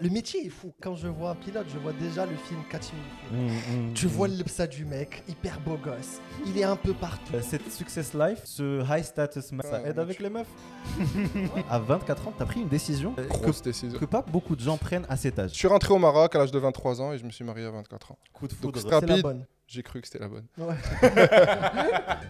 Le métier est fou. Quand je vois un pilote, je vois déjà le film Catching Me. Tu vois le lebsa du mec, hyper beau gosse. Il est un peu partout. Cette success life, ce high status, ça aide avec les meufs. À 24 ans, t'as pris une décision Grosse décision. que pas beaucoup de gens prennent à cet âge. Je suis rentré au Maroc à l'âge de 23 ans et je me suis marié à 24 ans. Coup de Donc foudre. c'est C'est la rapide. bonne. J'ai cru que c'était la bonne. Ouais.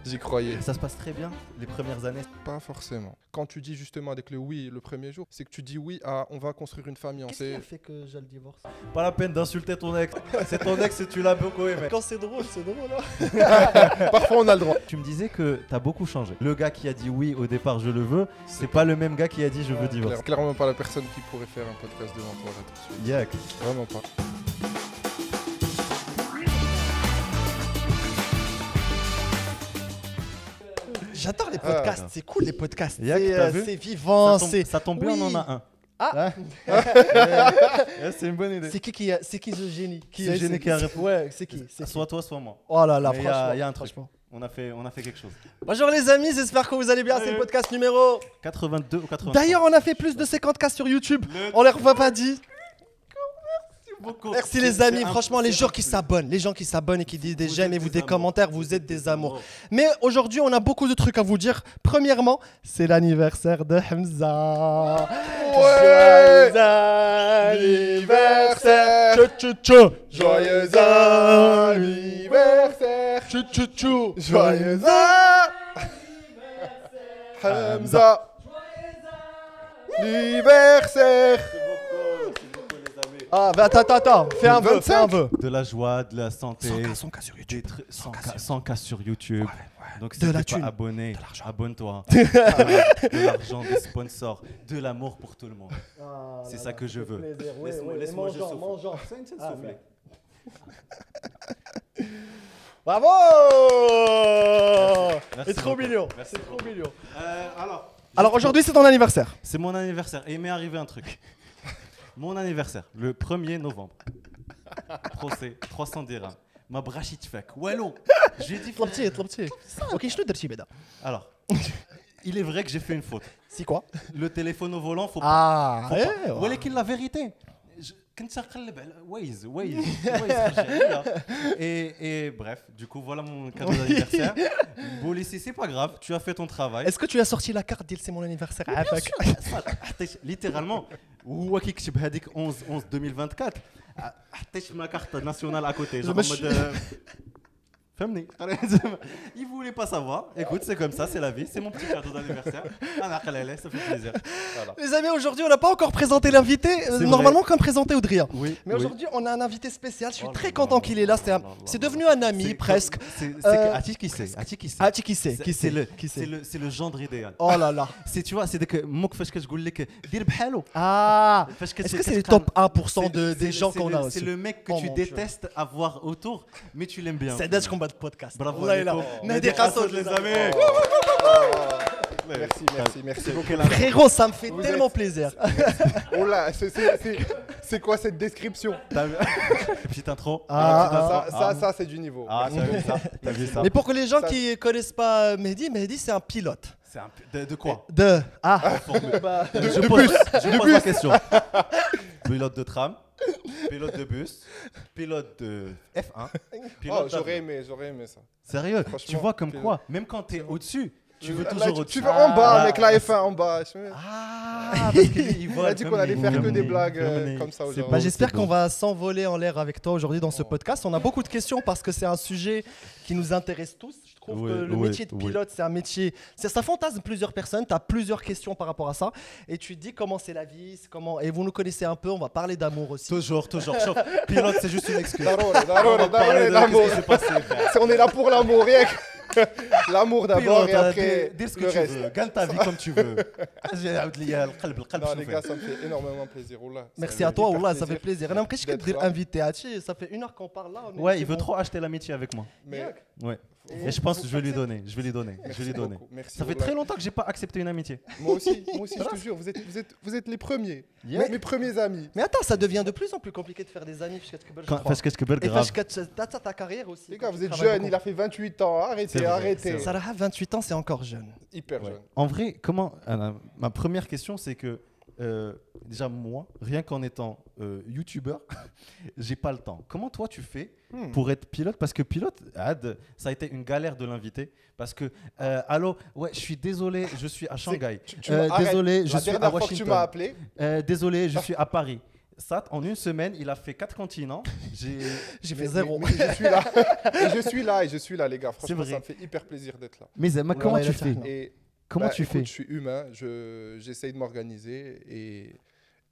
J'y croyais. Ça se passe très bien les premières années. Pas forcément. Quand tu dis justement avec le oui le premier jour, c'est que tu dis oui à on va construire une famille. Qu'est-ce qui a fait que je le divorce? Pas la peine d'insulter ton ex. C'est ton ex et tu l'as beaucoup aimé. Quand c'est drôle, hein. Parfois on a le droit. Tu me disais que t'as beaucoup changé. Le gars qui a dit oui au départ, je le veux, c'est pas le même gars qui a dit je veux divorcer. Clairement pas la personne qui pourrait faire un podcast devant toi là tout de suite. Yak. Vraiment pas. J'adore les podcasts, c'est cool les podcasts. Yak, t'as vu C'est vivant, Ça tombe bien, Oui. on en a un. Ah. C'est une bonne idée. C'est qui ce génie Ce génie qui a répondu. Ouais, c'est qui? Soit toi, soit moi. Oh là là, Mais franchement. y a un truc. franchement. On a fait quelque chose. Bonjour les amis, j'espère que vous allez bien. C'est le podcast numéro. 82 ou 83. D'ailleurs, on a fait plus de 50 cas sur YouTube. On les revoit pas dit. Merci les amis, franchement les gens qui s'abonnent, et qui disent des j'aime et vous des commentaires, vous êtes des amours. Mais aujourd'hui on a beaucoup de trucs à vous dire. Premièrement, c'est l'anniversaire de Hamza. Ouais. Joyeux anniversaire. Tchou tchou tchou. Joyeux anniversaire. Tchou tchou tchou. Joyeux Hamza. Anniversaire. Ah, bah attends, fais un vœu, fais un vœu. De la joie, de la santé. 100 cas sur YouTube. 100 cas sur YouTube. Donc si De la t'es thune. pas abonné, De l'argent. abonne-toi. De l'argent, des sponsors, de l'amour pour tout le monde. C'est ça que je veux. Laisse-moi juste souffler. Bravo. Merci C'est trop beaucoup. mignon. Merci C'est trop beaucoup. mignon. Alors, aujourd'hui c'est ton anniversaire. c'est mon anniversaire et il m'est arrivé un truc. Mon anniversaire, le 1er novembre. Procès, 300 dirhams. Ma brachit fek. Wallo. J'ai dit طلبتيه طلبتيه. اوكي شنو درتي بعدا؟ Alors, il est vrai que j'ai fait une faute. C'est quoi? Le téléphone au volant, faut pas. Ah, Faut pas. ouais. ولكن la vérité. كنت شنقلب على Waze رجع ليا. Et bref, du coup voilà mon cadeau d'anniversaire. Bolissi, c'est pas grave, tu as fait ton travail. Est-ce que tu as sorti la carte d'il c'est mon anniversaire عافاك؟ حطيت littéralement هو كيكتب هذيك 11 2024 حطيت ma carte nationale à côté genre en mode فهمني. Il voulait pas savoir. Écoute, c'est comme ça, c'est la vie, c'est mon petit cadeau d'anniversaire. Ça fait plaisir. Voilà. Les amis, aujourd'hui on n'a pas encore présenté l'invité. C'est Normalement comme présenté Audrey. Oui. Mais aujourd'hui on a un invité spécial. Je suis Oh très là content là qu'il là est là. là là C'est là devenu là. un ami presque. Ati qui c'est Ah tu qui c'est? Qui c'est? Qui c'est? C'est le gendre idéal. Oh là là. C'est tu vois, c'est que موك فاش كتقول لك دير بحالو. Ah. فاش Est-ce que c'est les top 1% des gens qu'on a C'est aussi? le mec que Oh tu mon Dieu. détestes avoir autour, mais tu l'aimes bien. C'est Dutch Combat Podcast. Bravo Allah est là. Nadi Khassoud, les amis. Merci beaucoup. Frérot, ça me fait tellement plaisir. Oh là, c'est quoi cette description? Petite intro. Ça c'est du niveau. Ah, t'as vu ça? T'as vu ça? Mais pour que les gens Ça- qui connaissent pas Mehdi c'est un pilote. C'est de quoi? Je Je pose la question. Pilote de tram, pilote de bus, pilote de F1, pilote Oh, j'aurais aimé ça. Sérieux, tu Franchement, vois comme pilote. quoi, même quand t'es au-dessus, tu veux Là, toujours au-dessus. tu veux en bas avec la F1 en bas. Ah, parce qu'il On a dit qu'on allait faire que des blagues comme ça aujourd'hui. Bah, j'espère qu'on va s'envoler en l'air avec toi aujourd'hui dans ce podcast. On a beaucoup de questions parce que c'est un sujet qui nous intéresse tous. Je trouve Oui, que le oui, métier de oui. pilote, c'est un métier. Ça fantasme plusieurs personnes. Tu as plusieurs questions par rapport à ça. Et tu te dis comment c'est la vie, comment. Et vous nous connaissez un peu. On va parler d'amour aussi. Toujours. Chauffe. Pilote, c'est juste une excuse. Darore, Parler de l'amour. qu'est-ce qui s'est passé, frère. On est là pour l'amour, rien que l'amour d'abord et Pilote, après dis ce que le tu reste. veux, gagne ta vie comme tu veux. J'ai القلب Non les شنو gars, فيه. ça me fait énormément plaisir. Wallah. Merci Ça à me toi, fait Wallah, hyper ça fait plaisir. أنا ما بقيتش d'être كدير là. invité. Hachi, ça fait 1 heure qu'on parle là. on est- Ouais, c'est il veut bon. trop acheter l'amitié avec moi. Mais Ouais. Et je pense que je vais lui donner. Je vais lui donner. beaucoup. Merci, Ça fait Wallah. très longtemps que j'ai pas accepté une amitié. Moi aussi, je te jure, vous êtes les premiers. Yeah. Mes premiers amis. Mais attends, ça devient de plus en plus compliqué de faire des amis. je crois. Parce que je peux Et grave. parce que t'as ta carrière aussi. Les gars, vous êtes Tu travailles jeunes, beaucoup. il a fait 28 ans. C'est Arrêtez, vrai, arrêtez. c'est Sarah, 28 ans, c'est encore jeune. Hyper Ouais. jeune. En vrai, comment ma première question, c'est que déjà moi, rien qu'en étant youtubeur, j'ai pas le temps. Comment toi tu fais pour être pilote? Parce que pilote, ça a été une galère de l'inviter. Parce que, allô, ouais, je suis désolé, je suis à Shanghai. Désolé, je suis à Washington. Tu m'as appelé. Désolé, je suis à Paris. Ça, en une semaine, il a fait 4 continents. J'ai fait 0. Mais je suis là. Et je suis là, les gars. Franchement, vrai. ça me fait hyper plaisir d'être là. Mais Zema, comment tu fais? Et, Comment tu écoute, fais? Je suis humain, j'essaye de m'organiser et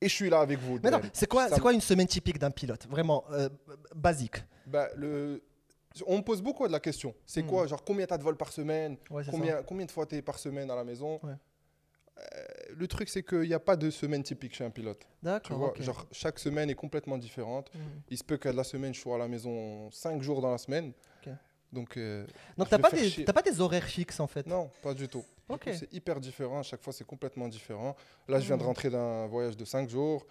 je suis là avec vous. Mais non, c'est quoi Ça- une semaine typique d'un pilote? Vraiment basique. Bah, on me pose beaucoup de la question. C'est quoi, genre combien tu as de vols par semaine? Ouais, c'est Combien de fois tu es par semaine à la maison? Ouais. Le truc, c'est qu'il n'y a pas de semaine typique chez un pilote. Tu D'accord. vois, Ok. genre chaque semaine est complètement différente. Il se peut que la semaine, je sois à la maison 5 jours dans la semaine. Ok. Donc, Donc je t'as vais faire chier. pas des horaires fixes en fait. Non, pas du tout. Du Ok. coup, c'est hyper différent. À chaque fois, c'est complètement différent. Là, je viens de rentrer d'un voyage de 5 jours.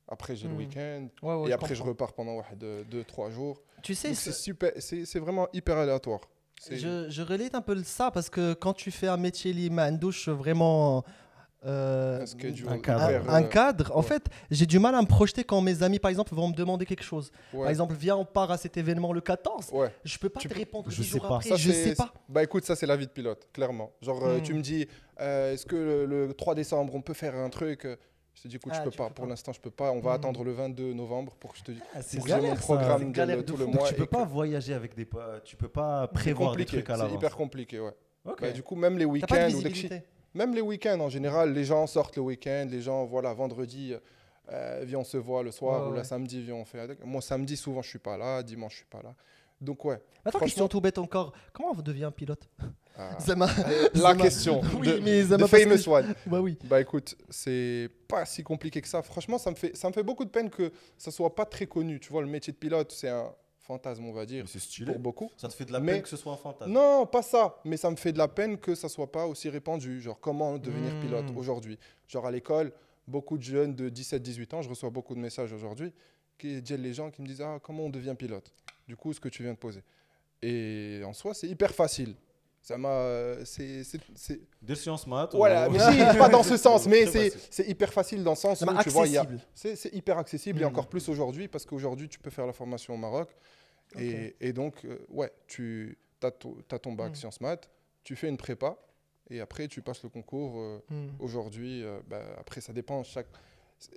Après, j'ai le week-end. Ouais, ouais, Et après, je comprends. repars pendant 2-3 jours. Tu sais, Donc, c'est super. C'est vraiment hyper aléatoire. je relate un peu ça parce que quand tu fais un métier liman douche vraiment Un schedule un cadre. hyper, un cadre, en ouais. fait, j'ai du mal à me projeter quand mes amis, par exemple, vont me demander quelque chose. Ouais. Par exemple, viens, on part à cet événement le 14. Ouais. Je peux pas Tu te peux- répondre je 10 sais jours pas. après, Ça, je c'est- sais pas. Bah écoute, ça c'est la vie de pilote, clairement. Genre, tu me dis, est-ce que le 3 décembre, on peut faire un truc Je te dis, écoute, Ah, je peux tu pas. peux Pour pas. l'instant, je peux pas. On va attendre le 22 novembre pour que je te dise. C'est pour que j'ai mon galère, ça. programme C'est galère de tout fou. le mois. Tu peux et pas que- voyager avec des potes, tu peux pas C'est prévoir des compliqué, trucs à c'est l'avance. hyper compliqué, ouais. Ok. Bah, du coup, même les T'as pas de week-ends ou les visibilité. même les week-ends en général, les gens sortent le week-end, les gens, voilà, vendredi, viens on se voit le soir, Ouais, ou ouais. la samedi, viens on fait. Moi, samedi, souvent, je suis pas là, dimanche, je suis pas là. Donc, ouais. Attends, Franchement- question tout bête encore. Comment on devient pilote? Ah. Zama. La Zama. question Oui, de, mais de Zama, parce que famous one. Bah oui. Bah écoute, c'est pas si compliqué que ça. Franchement, ça me fait beaucoup de peine que ça soit pas très connu. Tu vois, le métier de pilote, c'est un fantasme, on va dire, Mais c'est stylé. pour beaucoup. Ça te fait de la Mais- peine que ce soit un fantasme. Non, pas ça. Mais ça me fait de la peine que ça soit pas aussi répandu. Genre, comment devenir pilote aujourd'hui? Genre, à l'école, beaucoup de jeunes de 17-18 ans, je reçois beaucoup de messages aujourd'hui, qui disent les gens qui me disent, ah, comment on devient pilote? Du coup, ce que tu viens de poser. Et en soi, c'est hyper facile. Ça m'a. C'est- Des sciences maths. Voilà, ou- mais si, pas dans ce sens, mais Très c'est hyper facile dans le sens Zama où tu vois, il y a, accessible. c'est hyper accessible et encore plus aujourd'hui parce qu'aujourd'hui tu peux faire la formation au Maroc et donc ouais, tu as ton bac sciences maths, tu fais une prépa et après tu passes le concours. Aujourd'hui, bah, après ça dépend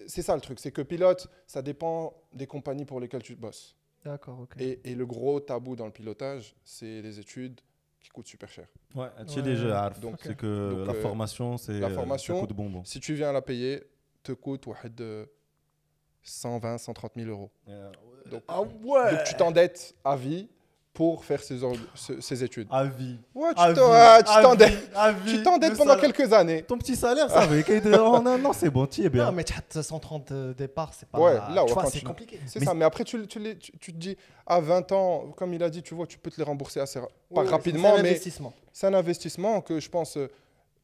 c'est ça le truc, c'est que pilote, ça dépend des compagnies pour lesquelles tu bosses. D'accord, ok. Et le gros tabou dans le pilotage, c'est les études qui coûtent super cher. Ouais, tu Ouais. les jeux, Arf. Donc- c'est que donc, la formation, c'est la formation, ça coûte bonbon. Si tu viens à la payer, te coûte de 120, 130 000 euros. Donc, Ah ouais. donc tu t'endettes à vie pour faire ces études. À vie. Ouais, À tu vie, tu t'endettes. à vie. Tu t'endettes Le pendant salaire. quelques années. Ton petit salaire, ça va. Non, c'est bon, tu es bien. Non, mais tu as 130 départ, c'est pas. Ouais, là, ouais, tu vois, quand c'est tu- compliqué. C'est Mais ça, mais après tu te dis, à 20 ans, comme il a dit, tu vois, tu peux te les rembourser assez pas Ouais, rapidement, c'est un mais investissement. c'est un investissement que je pense,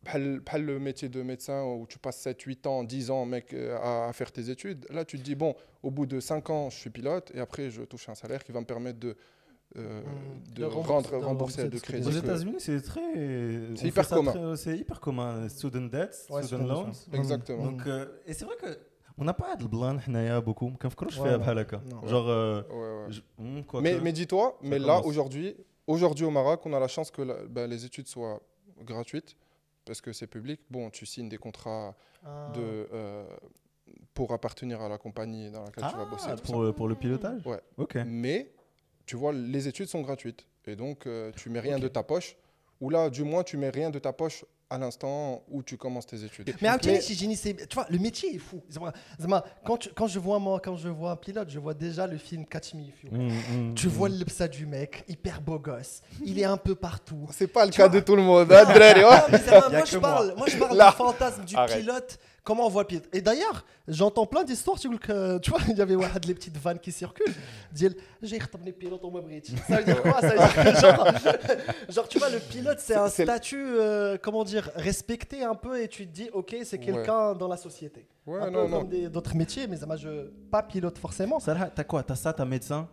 pas le métier de médecin où tu passes 7, 8 ans, 10 ans, mec, à faire tes études. Là, tu te dis, bon, au bout de 5 ans, je suis pilote et après, je touche un salaire qui va me permettre de rembourser de ce que crédit. Aux tu États-Unis, c'est très. on fait hyper ça commun. C'est hyper commun. Student debts, Ouais, student student loans. loans. Exactement. Donc, et c'est vrai que on n'a pas de blanc, حنايا beaucoup. كان فكروش Ouais, فيها non. بحال هكا. Non. Genre. Ouais, ouais. Quoique- Mais dis-toi, mais là, commence. aujourd'hui au Maroc, on a la chance que les études soient gratuites parce que c'est public. Bon, tu signes des contrats Ah. pour appartenir à la compagnie dans laquelle tu vas bosser. Ah, tout ça. pour le pilotage. Ouais. Ok. Mais, tu vois, les études sont gratuites. Et donc, tu mets rien de ta poche. Ou là, du moins, tu mets rien de ta poche à l'instant où tu commences tes études. Mais actuellement, si Génie, tu vois, le métier est fou. Zama, quand je vois un pilote, je vois déjà le film Catch Me If You Can. Tu vois le psa du mec, hyper beau gosse. Il est un peu partout. C'est pas le Tu cas vois- de tout le monde. hein, Drari, ouais. Non, mais Zama, Y a moi, que je parle Là. du fantasme du Arrête. pilote. Comment on voit le pilote. Et d'ailleurs, j'entends plein d'histoires. Tu vois, il y avait les petites vannes qui circulent. J'ai retrouvé pilote au Mabrit. Ça veut dire quoi? Ça veut dire que genre, tu vois, le pilote, c'est un C'est- statut, comment dire, respecté un peu. Et tu te dis, ok, c'est quelqu'un dans la société. Ouais, Un peu non, non. comme d'autres métiers, mais Zama, pas pilote forcément. Sarah, t'as quoi? T'as ça, t'as médecin?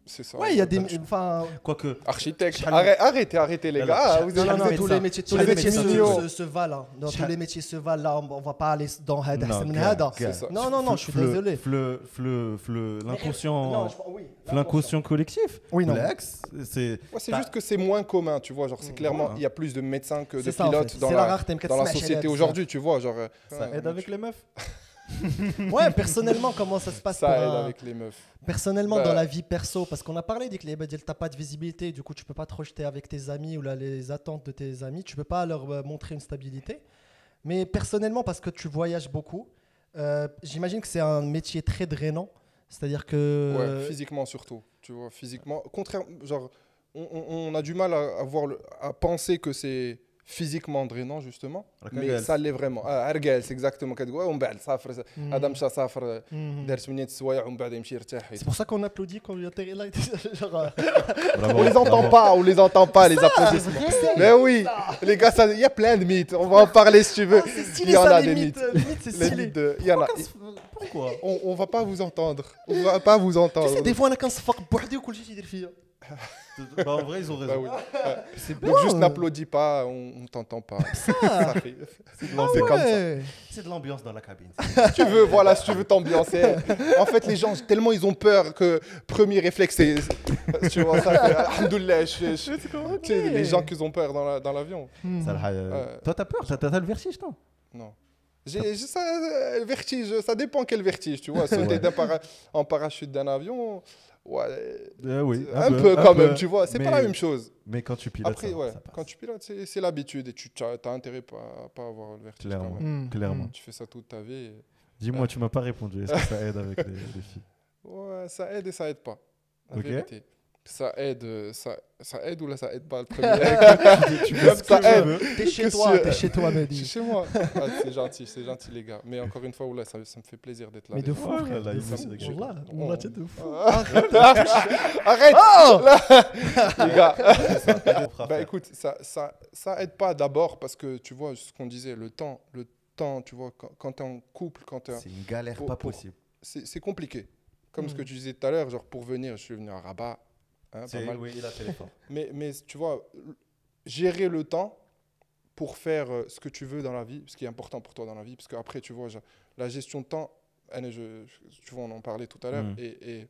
C'est ça. Ouais, il y a des. Enfin. Quoique. Architecte. Chal- Arrêtez les gars. Vous Non, êtes- non, médecin. tous les métiers, tous Chal les métiers médecin. se valent. Hein. Dans tous Chal- les métiers se valent. Là, on va pas aller dans Hada, Non, Hassan gars, Hada. gars. ça. Non, je suis désolé. L'inconscient. Oui. L'inconscient collectif. Oui, non. L'ex, c'est. Ouais, c'est juste que c'est moins commun, tu vois. Genre, c'est clairement, Voilà. il y a plus de médecins que de C'est ça, en pilotes fait. dans C'est la la, rareté, dans la société aujourd'hui, tu vois. Genre, Ça aide avec les meufs. Ouais, personnellement, comment ça se passe ça pour aide un- avec les meufs. Personnellement, Bah. dans la vie perso, parce qu'on a parlé dit que les t'as pas de visibilité, du coup, tu peux pas te rejeter avec tes amis ou là, les attentes de tes amis, tu peux pas leur montrer une stabilité. Mais personnellement, parce que tu voyages beaucoup, j'imagine que c'est un métier très drainant. C'est-à-dire que. Ouais, physiquement surtout, tu vois. Physiquement, genre, on a du mal à penser que c'est physiquement drainant justement, mais ça l'est vraiment. Argel, c'est exactement ce que on بعد صافر هذا مشى صافر دار 8 سوايع ومن بعد يمشي يرتاح. C'est pour ça qu'on applaudit quand il atterrit là. Genre, On les entend pas, on les entend pas les applaudissements. Mais oui, les gars, il y a plein de mythes. On va en parler si tu veux. c'est Il stylé y en ça, a les des mythes. mythes. Les mythes, c'est Les stylé. mythes il y en a. Pourquoi On va pas vous entendre. On va pas vous Tu entendre. sais, des fois, on a qu'un sfaq بوحدي وكل شيء يدير فيا. Bah, en vrai, ils ont Bah raison. oui. C'est Donc Non, juste n'applaudis pas, on t'entend pas. Ça fait- C'est comme ça. Ouais. C'est de l'ambiance dans la cabine. Si tu veux, voilà, si tu veux t'ambiancer. En fait, les gens, tellement ils ont peur que premier réflexe, c'est. Tu vois, ça fait. Alhamdoulilah, tu sais, les gens qui ont peur dans l'avion. Ça, toi, t'as peur, t'as le vertige, toi. Non. Ça, le vertige, ça dépend quel vertige, tu vois. Sauter en parachute d'un avion, ouais. Oui. Un peu quand même, tu vois. C'est pas la même chose. Mais quand tu pilotes, Après, ouais, quand tu pilotes, c'est l'habitude et tu as intérêt à pas avoir le vertige. Clairement. Quand même. Clairement. Tu fais ça toute ta vie. Dis-moi, tu m'as pas répondu. Est-ce que ça aide avec les filles Ouais, ça aide et ça aide pas. La Ok. vérité. Ça aide ou là ça aide pas le premier. Tu fais ce Ça que tu aide. veux. T'es chez toi, Je suis Mehdi. chez moi. C'est gentil les gars. Mais encore une fois, oula, ça me fait plaisir d'être là. Mais de fou, Ouais, frère. là, de il fou. se régale. Wallah, wallah, t'es de fou. Arrête Oh les gars. Bah Bah écoute, ça aide pas d'abord parce que tu vois ce qu'on disait, le temps, tu vois, quand t'es en couple, quand t'es... c'est une galère pour- pas pour- possible. C'est compliqué. Comme ce que tu disais tout à l'heure, genre pour venir, je suis venu à Rabat. Hein, pas mal. Oui, il a fait l'effort. Mais tu vois, gérer le temps pour faire ce que tu veux dans la vie, ce qui est important pour toi dans la vie, parce qu'après, tu vois, la gestion de temps, tu vois, on en parlait tout à l'heure, Mm. et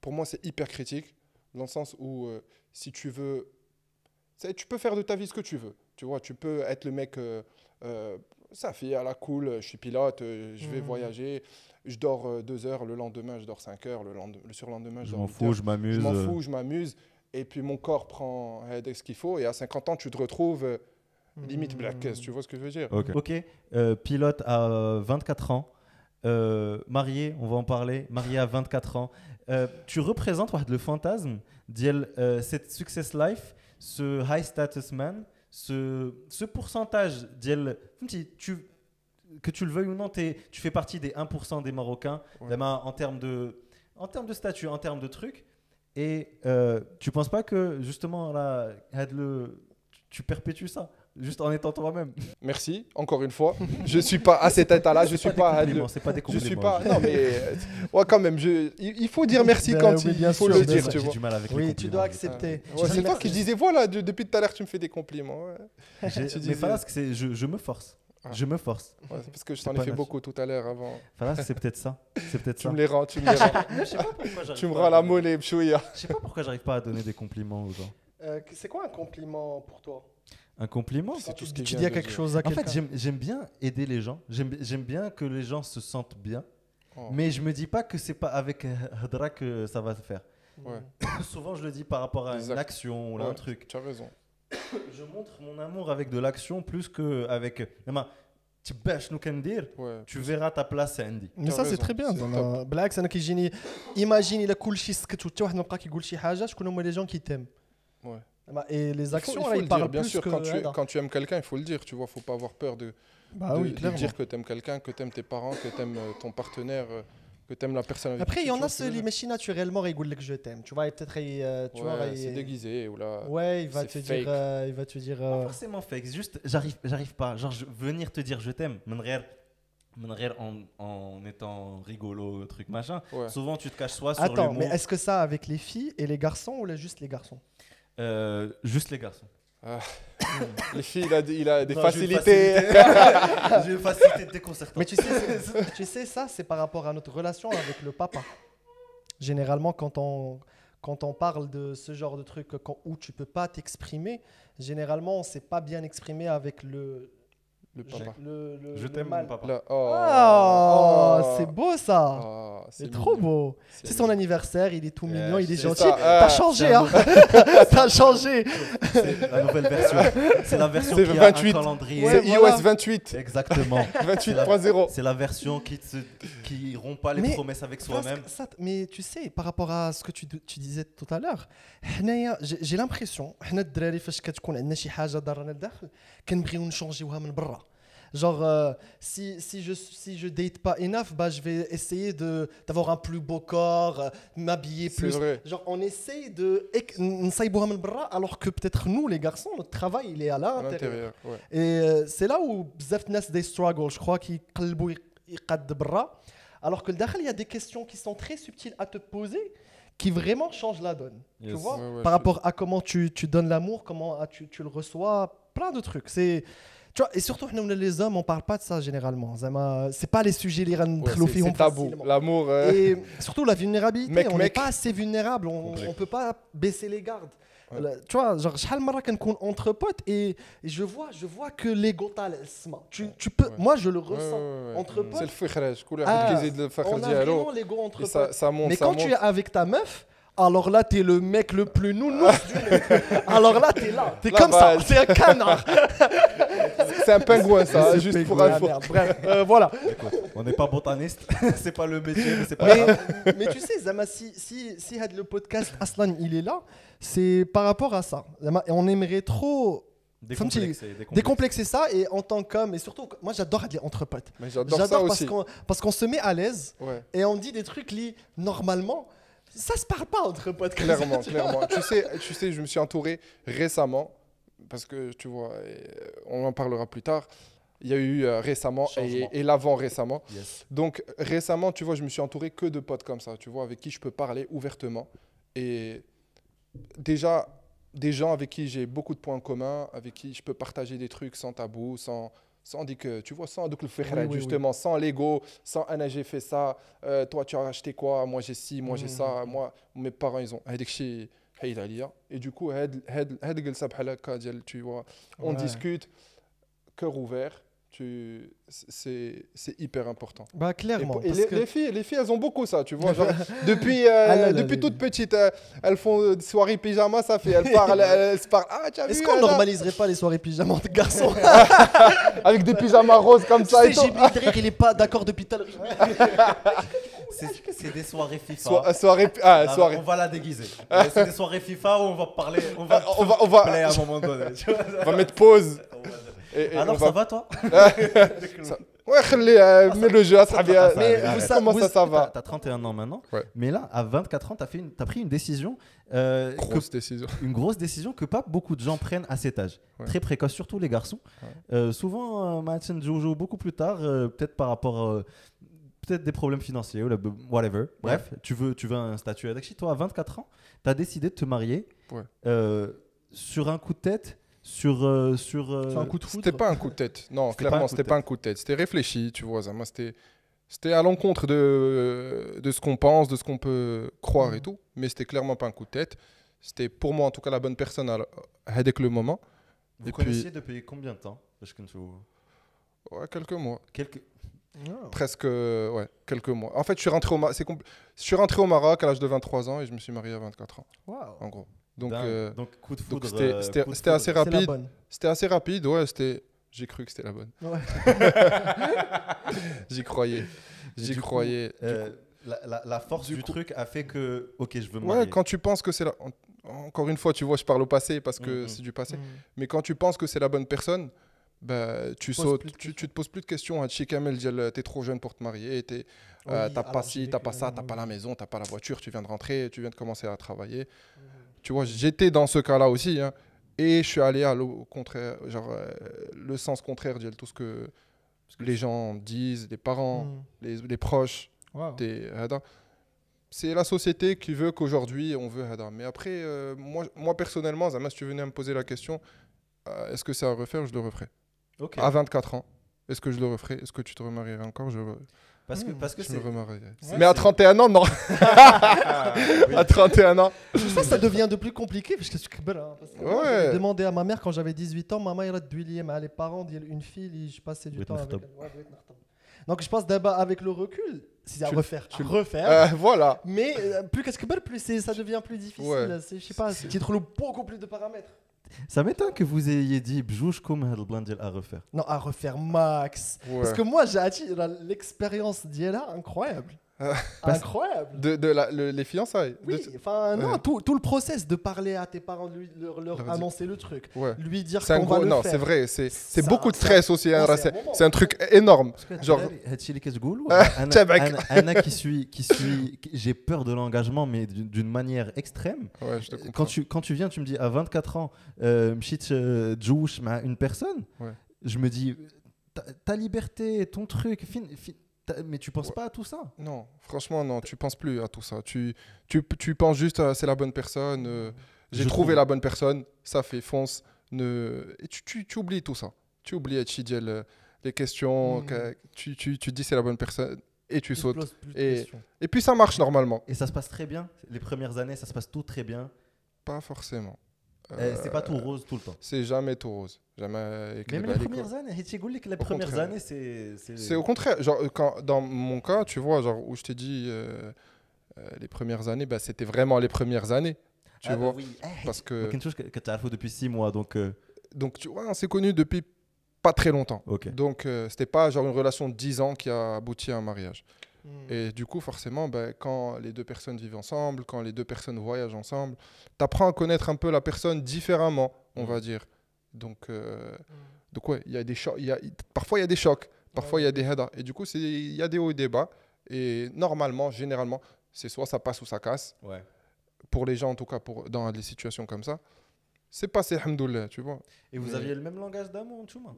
pour moi, c'est hyper critique, dans le sens où si tu veux, tu peux faire de ta vie ce que tu veux, tu vois, tu peux être le mec, ça fait à la cool, je suis pilote, je vais voyager, je dors 2 heures, le lendemain, je dors 5 heures, le surlendemain, je Je dors m'en 8 fous, heures. je m'amuse. Je m'en fous, je m'amuse. Et puis mon corps prend ce qu'il faut. Et à 50 ans, tu te retrouves limite black caisse. Tu vois ce que je veux dire? Ok. Pilote à 24 ans. Marié, on va en parler. Marié à 24 ans. Tu représentes le fantasme de cette success life, ce high status man, ce pourcentage que tu le veuilles ou non, tu fais partie des 1% des Marocains, Ouais. en termes de statut, en termes de trucs. Et tu penses pas que justement là, tu perpétues ça juste en étant toi-même? Merci, encore une fois. Je suis pas à cet état-là. Je suis pas. C'est pas des Je compliments. suis pas. Non, mais ouais, quand même. Il faut dire merci Ben quand oui, bien il faut sûr, le bien dire. sûr. Tu J'ai vois. du mal avec les Oui, tu compliments. dois accepter. Ouais, c'est toi qui je disais voilà. Depuis tout à l'heure, tu me fais des compliments. Ouais. Mais disais- Falas, je me force. Ah. Je me force. Ouais, c'est parce que je C'est t'en ai pas fait natu- beaucoup tout à l'heure avant. Falas, c'est peut-être ça. C'est peut-être Tu ça. me les rends. Tu me les rends. Je sais pas pourquoi j'arrive Tu me pas rends à la donner- monnaie, Bchouya. Je sais pas pourquoi j'arrive pas à donner des compliments aux gens. C'est quoi un compliment pour toi? Un compliment? C'est tout ce Tu qu'il dis vient à de quelque dire. chose à En quelqu'un. fait, j'aime bien aider les gens. J'aime bien que les gens se sentent bien. Oh. Mais je me dis pas que c'est pas avec Hadra que ça va se faire. Ouais. Souvent, je le dis par rapport à une Exact. action ou là, un Ouais, truc. Tu as raison. Je montre mon amour avec de l'action plus qu'avec. Tu bâches nous dire. Ouais. Tu verras ta place, Andy. Mais T'as ça c'est raison, très bien. c'est زعما. بالعكس انا كيجيني ايماجيني الا كلشي سكت وحتى واحد ما بقى كيقول شي حاجه شكون هما لي جون كي تيم. Ouais. Et les Il faut actions là le ils dire, parlent bien plus sûr, que quand tu aimes quelqu'un, il faut le dire, tu vois, faut pas avoir peur de Bah oui, de clairement. dire que tu aimes quelqu'un, que tu aimes tes parents, que tu aimes ton partenaire, que tu aimes la personne avec Après qui il y tu en vois a ce que ceux je veux qui dire. ماشي naturellement يقول لك je t'aime. Tu vois, et peut-être tu vois Ouais, c'est déguisé ou là. Ouais, il va c'est te dire fake. il va te dire Pas forcément fake, juste j'arrive pas. Genre venir te dire je t'aime, من غير en étant rigolo, truc machin. Ouais. Souvent, tu te caches soit sur Attends, l'humour. mais est-ce que ça avec les filles et les garçons ou là, juste les garçons? Juste les garçons. Les filles, il a des Non, facilités. J'ai une facilité déconcertante. Mais tu sais, ça, c'est par rapport à notre relation avec le papa. Généralement, quand on parle de ce genre de truc où tu peux pas t'exprimer, généralement, on sait pas bien exprimer avec le papa. Je le t'aime, mâle. mon papa. Là, C'est beau ça. Oh, C'est trop beau. C'est son anniversaire, il est tout mignon, il est c'est gentil. ça. T'as changé, hein. T'as changé. C'est la nouvelle version. C'est la version C'est qui 28. a un calendrier. C'est Ouais, voilà. iOS 28. Exactement. 28.0. C'est la version qui rompt pas les Mais promesses avec soi-même. Mais tu sais, par rapport à ce que tu disais tout à l'heure, j'ai l'impression, حنا الدراري فاش كتكون عندنا شي حاجه ضرنا لداخل كنبغيو نشونجيوها من برا. Genre, si je date pas enough, bah, je vais essayer d'avoir un plus beau corps, m'habiller C'est plus. vrai. Genre, on essaye نصايبوها من برا, alors que peut-être nous, les garçons, notre travail, il est à À l'intérieur. l'intérieur. Ouais. Et c'est là où بزاف de ناس they struggle, je crois, qu'ils يقلبوا يقاد برا. Alors que le dakhel, il y a des questions qui sont très subtiles à te poser, qui vraiment changent la donne. Tu Yes. vois, Ouais, par rapport à comment tu donnes l'amour, comment tu le reçois, plein de trucs. Tu vois, et surtout, nous, les hommes, on parle pas de ça généralement. C'est pas les sujets les Ouais, c'est tabou. L'amour. Et surtout la vulnérabilité, on n'est Mec. pas assez vulnérable, on peut pas baisser les gardes. Ouais. Tu vois, genre, شحال مرة كنكون entre potes et je vois que l'ego طالع السما. Tu peux, moi je le ressens entre C'est potes. le فخراج. كل واحد كيزيد الفخر On a vraiment ديالو. l'ego entre Et potes. ça monte. Mais ça quand monte. tu es avec ta meuf, alors là, t'es le mec le plus nounours du monde. Alors là, t'es là. T'es La comme ça. base. T'es un canard. C'est un pingouin, ça, juste pour Ah, info. merde. Bref, voilà. On n'est pas botaniste, c'est pas le métier, mais c'est pas Mais, grave. mais tu sais, Zama, si had le podcast Aslan, il est là, c'est par rapport à ça. Zama, et on aimerait trop décomplexer ça. Et en tant qu'homme, et surtout, moi j'adore être entre potes. Mais j'adore ça aussi. Parce qu'on se met à l'aise Ouais. et on dit des trucs qui, normalement, ça se parle pas entre potes. comme Clairement, ça, clairement. Tu sais, je me suis entouré récemment, parce que tu vois, on en parlera plus tard. Il y a eu récemment et l'avant récemment. Yes. Donc récemment, tu vois, je me suis entouré que de potes comme ça, tu vois, avec qui je peux parler ouvertement. Et déjà, des gens avec qui j'ai beaucoup de points communs, avec qui je peux partager des trucs sans tabou, sans dire que, tu vois, sans le Oui, justement, sans l'ego, sans Anna j'ai fait ça, toi tu as acheté quoi, moi j'ai ci, moi j'ai ça, moi, mes parents ils ont et du coup, tu vois, on discute, cœur ouvert, c'est hyper important. Bah clairement. Et parce que- les filles, elles ont beaucoup ça, tu vois. Genre, depuis les- toute petite, elles font des soirées pyjama, ça fait. Elles parlent, elles se parlent. Ah, tu as Est-ce vu, qu'on là, normaliserait pas les soirées pyjama de garçons? avec des pyjamas roses comme Tu ça sais, et tout. JB Drir, il est pas d'accord depuis tout à l'heure. C'est des soirées FIFA. Soirée. On va la déguiser. C'est des soirées FIFA où on va parler, on va play à un moment donné. Tu vois. On va mettre pause. Et Alors on ça va toi? Ouais, mets le jeu à Sahabi. Mais arrête. Comment ça va? T'as 31 ans maintenant, Ouais. mais là, à 24 ans, t'as pris une décision, Grosse décision. une grosse décision que pas beaucoup de gens prennent à cet âge. Ouais. Très précoce, surtout les garçons. Souvent, Mathieu joue beaucoup plus tard, peut-être par rapport, peut-être des problèmes financiers, ou whatever. Bref, tu veux un statut avec toi à 24 ans, t'as décidé de te marier sur un coup de tête. Sur un coup de foudre. C'était pas un coup de tête. Non, C'était pas clairement, un coup de c'était pas un coup de tête. C'était réfléchi, tu vois. Moi, c'était à l'encontre de ce qu'on pense, de ce qu'on peut croire et tout. Mais c'était clairement pas un coup de tête. C'était pour moi, en tout cas, la bonne personne avec le moment. Vous Et connaissiez depuis combien de temps? Parce que Ouais, quelques mois. quelques... Presque, ouais, quelques mois. En fait, je suis rentré au Maroc à l'âge de 23 ans et je me suis marié à 24 ans, Waouh. en gros. Donc, Donc coup de donc foudre. c'était assez C'est la rapide. bonne. C'était assez rapide, ouais. J'ai cru que c'était la bonne. Ouais. J'y croyais. J'y croyais. La force du truc a fait que, ok, je veux me Ouais, marier. quand tu penses que c'est la... Encore une fois, tu vois, je parle au passé parce que c'est du passé. Mais quand tu penses que c'est la bonne personne, bah, tu sautes, tu te poses plus de questions. Hachi Kamel, t'es trop jeune pour te marier, t'as pas ci, t'as pas ça, t'as pas la maison, t'as pas la voiture, tu viens de rentrer, tu viens de commencer à travailler. Tu vois, j'étais dans ce cas-là aussi, hein, et je suis allé au contraire, genre le sens contraire de tout ce que les gens disent, les parents, les proches. Wow. C'est la société qui veut qu'aujourd'hui on veut Hada. Mais après, moi personnellement, Zama, si tu venais à me poser la question, est-ce que c'est à refaire, je le referai. Ok. À 24 ans, est-ce que je le referai? Est-ce que tu te remarierais encore? Parce que Je me c'est. remarierais. Ouais, mais à 31 ans, non. Oui. À 31 ans. Ça devient de plus compliqué parce que je suis hein, parce que moi, Ouais. j'avais demandé à ma mère quand j'avais 18 ans, maman il a douillé mais les parents disent une fille, je passais du Oui, temps avec Naftab. elle. Ouais, oui, Naftab. Donc je pense d'abord avec le recul, si c'est à Tu- refaire, tu- refaire. Voilà. Mais plus qu'est-ce que plus ça devient plus difficile. Ouais. Je sais pas, tu trouves beaucoup plus de paramètres. Ça m'étonne que vous ayez dit bjouj comme هذا البلان ديال à refaire. Non, à refaire max. Ouais. Parce que moi, j'ai l'expérience d'Yela incroyable. Incroyable. Les fiançailles. Oui, enfin, non, tout le process de parler à tes parents, leur dire- annoncer le truc, Ouais. lui dire C'est un qu'on gros. va le Non, faire. c'est vrai. C'est Ça, beaucoup de ça- stress aussi. Hein, non, c'est un moment. c'est un truc énorme. Genre. هادشي اللي كتقول تبعك. انا j'ai peur de l'engagement mais d'une manière extrême. Ouais, je te comprends. Quand tu viens, tu me dis à 24 ans, مشيت تجوش مع une personne, Ouais. je me dis ta liberté, ton truc, mais tu penses pas à tout ça. Non, franchement, non, tu penses plus à tout ça. Tu penses juste à c'est la bonne personne, j'ai Je trouvé trouve. la bonne personne, ça fait fonce. Et tu oublies tout ça. Tu oublies les questions, tu dis c'est la bonne personne et tu Il se sautes. pose plus de Et- questions. Et puis ça marche normalement. Et ça se passe très bien. Les premières années, ça se passe tout très bien. Pas forcément. C'est pas tout rose tout le temps. C'est jamais tout rose. Jamais. Même les premières années, Hitchi Goulik, les premières contraire. années, C'est au contraire. Genre, dans mon cas, tu vois, genre, où je t'ai dit les premières années, bah, c'était vraiment les premières années. Tu vois. Oui. Parce que. Quelque chose que tu as fait depuis 6 mois, donc. Donc, tu vois, on s'est connus depuis pas très longtemps. Ok. Donc, c'était pas genre une relation de 10 ans qui a abouti à un mariage. Hmm. Et du coup, forcément, ben, quand les deux personnes vivent ensemble, quand les deux personnes voyagent ensemble, tu apprends à connaître un peu la personne différemment, on va dire. Donc ouais, il y a des chocs. Parfois, il y a des chocs. Parfois, il y a des hadas. Et du coup, il y a des hauts et des bas. Et normalement, généralement, c'est soit ça passe ou ça casse. Ouais. Pour les gens, en tout cas, dans des situations comme ça. C'est passé, alhamdoulilah, tu vois. Et vous Mais- aviez le même langage d'amour, Tchouma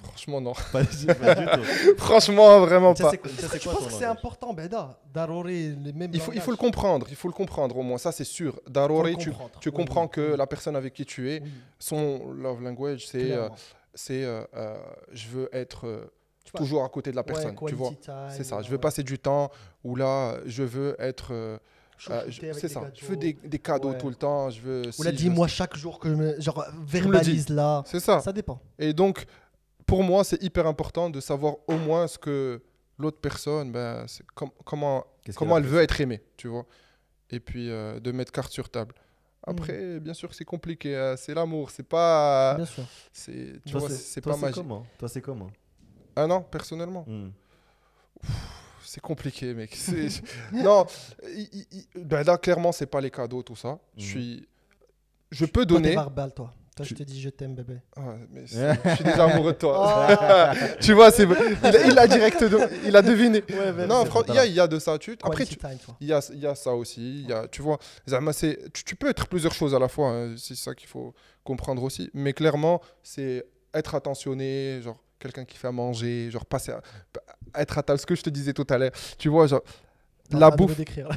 Franchement, non. Pas du tout. Franchement, vraiment Ça, pas. c'est quoi Je ton pense que c'est langage important, Beda, d'arorer les mêmes Il faut le langages. comprendre, il faut le comprendre au moins, ça c'est sûr. Faut le Daroré, comprendre. tu Oui, comprends oui, que oui. la personne avec qui tu es, Oui, son love language, clairement. je veux être Tu vois, toujours à côté de la ouais, personne, tu quality vois. time, C'est ça, je veux ouais. passer du temps où là, je veux être... Chouchouter avec c'est des ça, cadeaux. je veux des cadeaux Ouais. tout le temps, je veux... Ou si, là, je veux dis-moi ça. chaque jour que genre verbalise là. C'est ça. Ça dépend. Et donc, pour moi, c'est hyper important de savoir au moins ce que l'autre personne, ben, comment elle veut être aimée, tu vois. Et puis, de mettre carte sur table. Après, bien sûr, c'est compliqué. C'est l'amour. C'est pas. Bien sûr. Tu vois, c'est pas magique. Toi, c'est comment Ah non, personnellement, Hmm. c'est compliqué, mec. Non, ben là, clairement, c'est pas les cadeaux, tout ça. Je peux Toi, t'es donner. verbal, toi. Toi, je Tu- te dis je t'aime, bébé. Mais je suis déjà amoureux de toi. Ah. Tu vois, il a direct, il a deviné. Ouais, Non, il y a de ça. Après, Quality time, toi. il y a ça aussi. Tu vois, Zama, tu peux être plusieurs choses à la fois. Hein, c'est ça qu'il faut comprendre aussi. Mais clairement, c'est être attentionné, genre quelqu'un qui fait à manger, genre être à table. Ce que je te disais tout à l'heure. Tu vois, genre T'es en la train de me bouffe. décrire.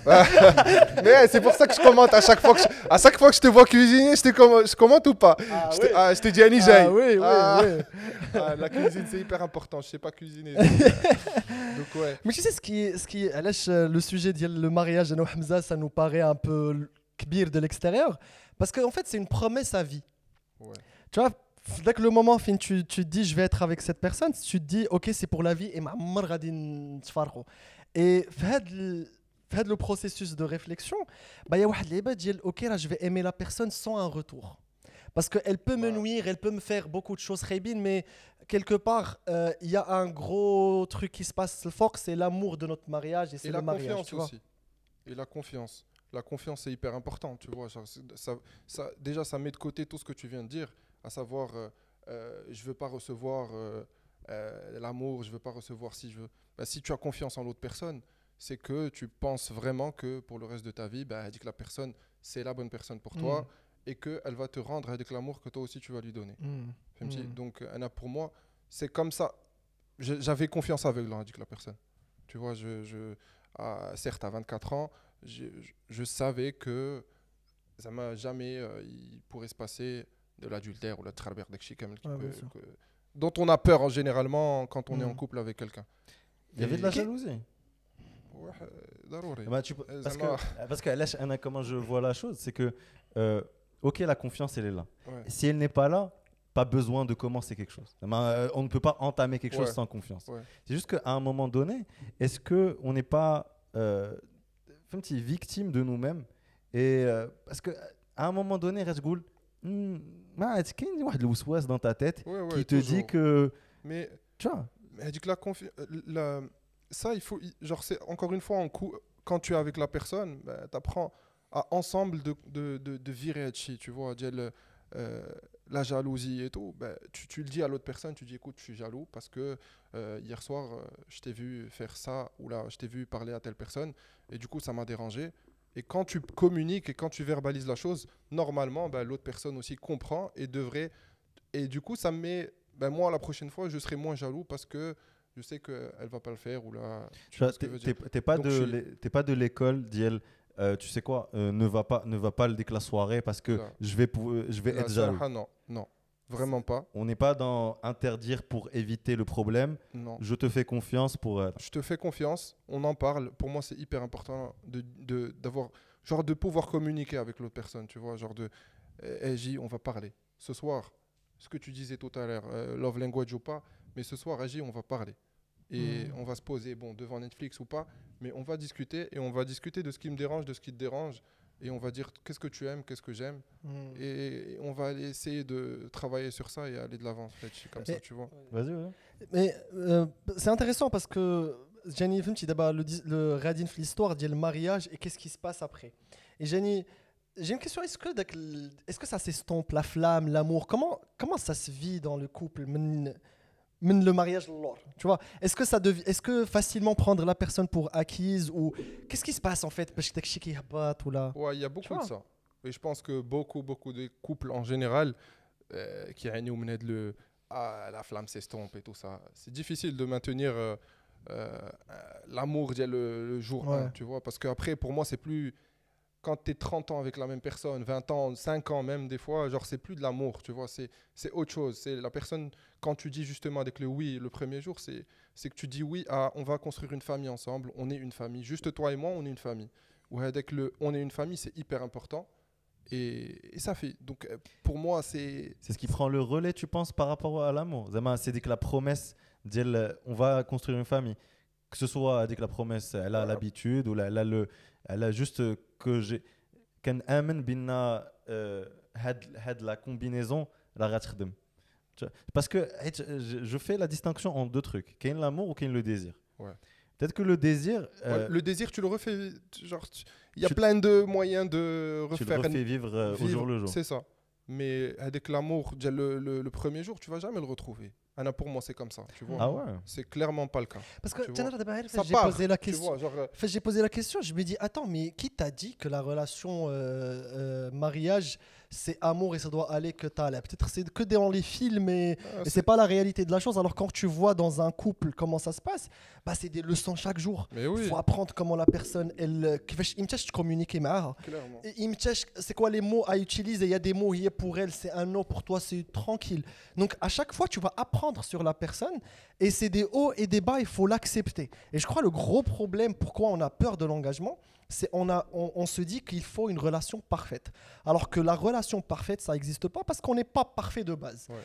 Mais c'est pour ça que je commente à chaque fois que je te vois cuisiner, je commente ou pas. Ah, Je te dis Annie Jay. oui, oui. La cuisine c'est hyper important. Je sais pas cuisiner. Donc ouais. Mais tu sais علاش le sujet le mariage de Hamza, ça nous paraît un peu kbir de l'extérieur parce qu'en fait c'est une promesse à vie. Ouais. Tu vois, dès que le moment fin tu te dis je vais être avec cette personne, tu te dis OK, c'est pour la vie et معمر غادي نتفارقوا. Et في هذا le processus de réflexion, bah il y a واحد اللعيبه ديال OK là je vais aimer la personne sans un retour. Parce qu'elle peut me nuire, elle peut me faire beaucoup de choses khaybines, mais quelque part, il y a un gros truc qui se passe fort, c'est l'amour de notre mariage et c'est Et le la mariage, confiance tu vois. aussi. Et la confiance. La confiance c'est hyper important, tu vois. Genre, déjà ça met de côté tout ce que tu viens de dire, à savoir je veux pas recevoir l'amour, je veux pas recevoir si je veux. Bah, si tu as confiance en l'autre personne, c'est que tu penses vraiment que pour le reste de ta vie, bah, elle dit que la personne c'est la bonne personne pour toi et qu'elle va te rendre avec l'amour que toi aussi tu vas lui donner. Mm. فهمتي؟ Mm. Donc pour moi, c'est comme ça. J'avais confiance aveugle, on dit que la personne. Tu vois, certes, à 24 ans, je savais que ça m'a jamais, il pourrait se passer de l'adultère ou le travers dont on a peur généralement quand on est en couple avec quelqu'un. Il y avait de la jalousie. Ouais, darouri. Bah, parce que là, comment je vois la chose, c'est que, ok, la confiance, elle est là. Ouais. Si elle n'est pas là, pas besoin de commencer quelque chose. On ne peut pas entamer quelque chose sans confiance. Ouais. C'est juste qu'à un moment donné, est-ce qu'on n'est pas victime de nous-mêmes et parce qu'à un moment donné, Rajgoul, il y a une ousouas dans ta tête qui te dit que... Mais, tu vois, elle dit que ça, il faut... Genre, c'est encore une fois, quand tu es avec la personne, bah, tu apprends à ensemble de virer Hachi, tu vois, la jalousie et tout. Bah, tu le dis à l'autre personne, tu dis, écoute, je suis jaloux parce que hier soir, je t'ai vu faire ça, ou là, je t'ai vu parler à telle personne, et du coup, ça m'a dérangé. Et quand tu communiques et quand tu verbalises la chose, normalement, bah, l'autre personne aussi comprend et devrait... Et du coup, ça me met... Ben moi, la prochaine fois, je serai moins jaloux parce que je sais qu'elle ne va pas le faire. Ou là, t'es pas de l'école d'IL, tu sais quoi, ne va pas le dire la soirée parce que là, je vais être jaloux. Non, vraiment pas. On n'est pas dans interdire pour éviter le problème. Non. Je te fais confiance pour... Je te fais confiance, on en parle. Pour moi, c'est hyper important d'avoir, genre de pouvoir communiquer avec l'autre personne, tu vois, genre J, on va parler. Ce soir, ce que tu disais tout à l'heure, love language ou pas, mais ce soir, J, on va parler. Et on va se poser, devant Netflix ou pas, mais on va discuter et on va discuter de ce qui me dérange, de ce qui te dérange. Et on va dire qu'est-ce que tu aimes, qu'est-ce que j'aime. Et on va aller essayer de travailler sur ça et aller de l'avant. En fait, comme ça, tu vois. Vas-y, ouais. Mais c'est intéressant parce que Jenny, d'abord le radin de l'histoire dit le mariage et qu'est-ce qui se passe après. Et Jenny, j'ai une question, est-ce que ça s'estompe, la flamme, l'amour, comment ça se vit dans le couple le mariage, tu vois, est-ce que facilement prendre la personne pour acquise ou qu'est-ce qui se passe en fait parce que ouais, il y a beaucoup de ça. Et je pense que beaucoup de couples en général qui ont la flamme s'estompe et tout ça. C'est difficile de maintenir l'amour le jour 1, tu vois, parce qu'après pour moi c'est plus quand tu es 30 ans avec la même personne, 20 ans, 5 ans même des fois, genre c'est plus de l'amour, tu vois, c'est autre chose. C'est la personne, quand tu dis justement avec le oui le premier jour, c'est que tu dis oui à on va construire une famille ensemble, on est une famille, juste toi et moi, on est une famille. Ou avec on est une famille, c'est hyper important. Et ça fait. Donc pour moi, c'est ce qui prend le relais, tu penses, par rapport à l'amour. C'est que la promesse, on va construire une famille. Que ce soit dès que la promesse, elle a l'habitude ou elle a juste que j'ai qu'un amen binna had la combinaison la ratchdem. Parce que je fais la distinction en deux trucs, qu'il y a l'amour ou qu'il y a le désir. Ouais. Peut-être que le désir le désir tu le refais genre il y a plein de moyens de refaire tu le refais vivre au jour le jour. C'est ça. Mais avec l'amour le premier jour, tu vas jamais le retrouver. Anna, pour moi, c'est comme ça, tu vois. Ah ouais. C'est clairement pas le cas. Parce que j'ai posé la question. J'ai posé la question, je me dis attends, mais qui t'a dit que la relation mariage c'est amour et ça doit aller que t'as là. Peut-être c'est que dans les films et c'est pas la réalité de la chose. Alors quand tu vois dans un couple comment ça se passe, bah c'est des leçons chaque jour. Mais oui. Faut apprendre comment la personne elle communiquer avec elle. C'est quoi les mots à utiliser. Il y a des mots pour elle c'est un non, pour toi c'est tranquille. Donc à chaque fois tu vas apprendre sur la personne et c'est des hauts et des bas, il faut l'accepter. Et je crois le gros problème pourquoi on a peur de l'engagement, c'est on se dit qu'il faut une relation parfaite. Alors que la relation parfaite, ça n'existe pas parce qu'on n'est pas parfait de base. Ouais.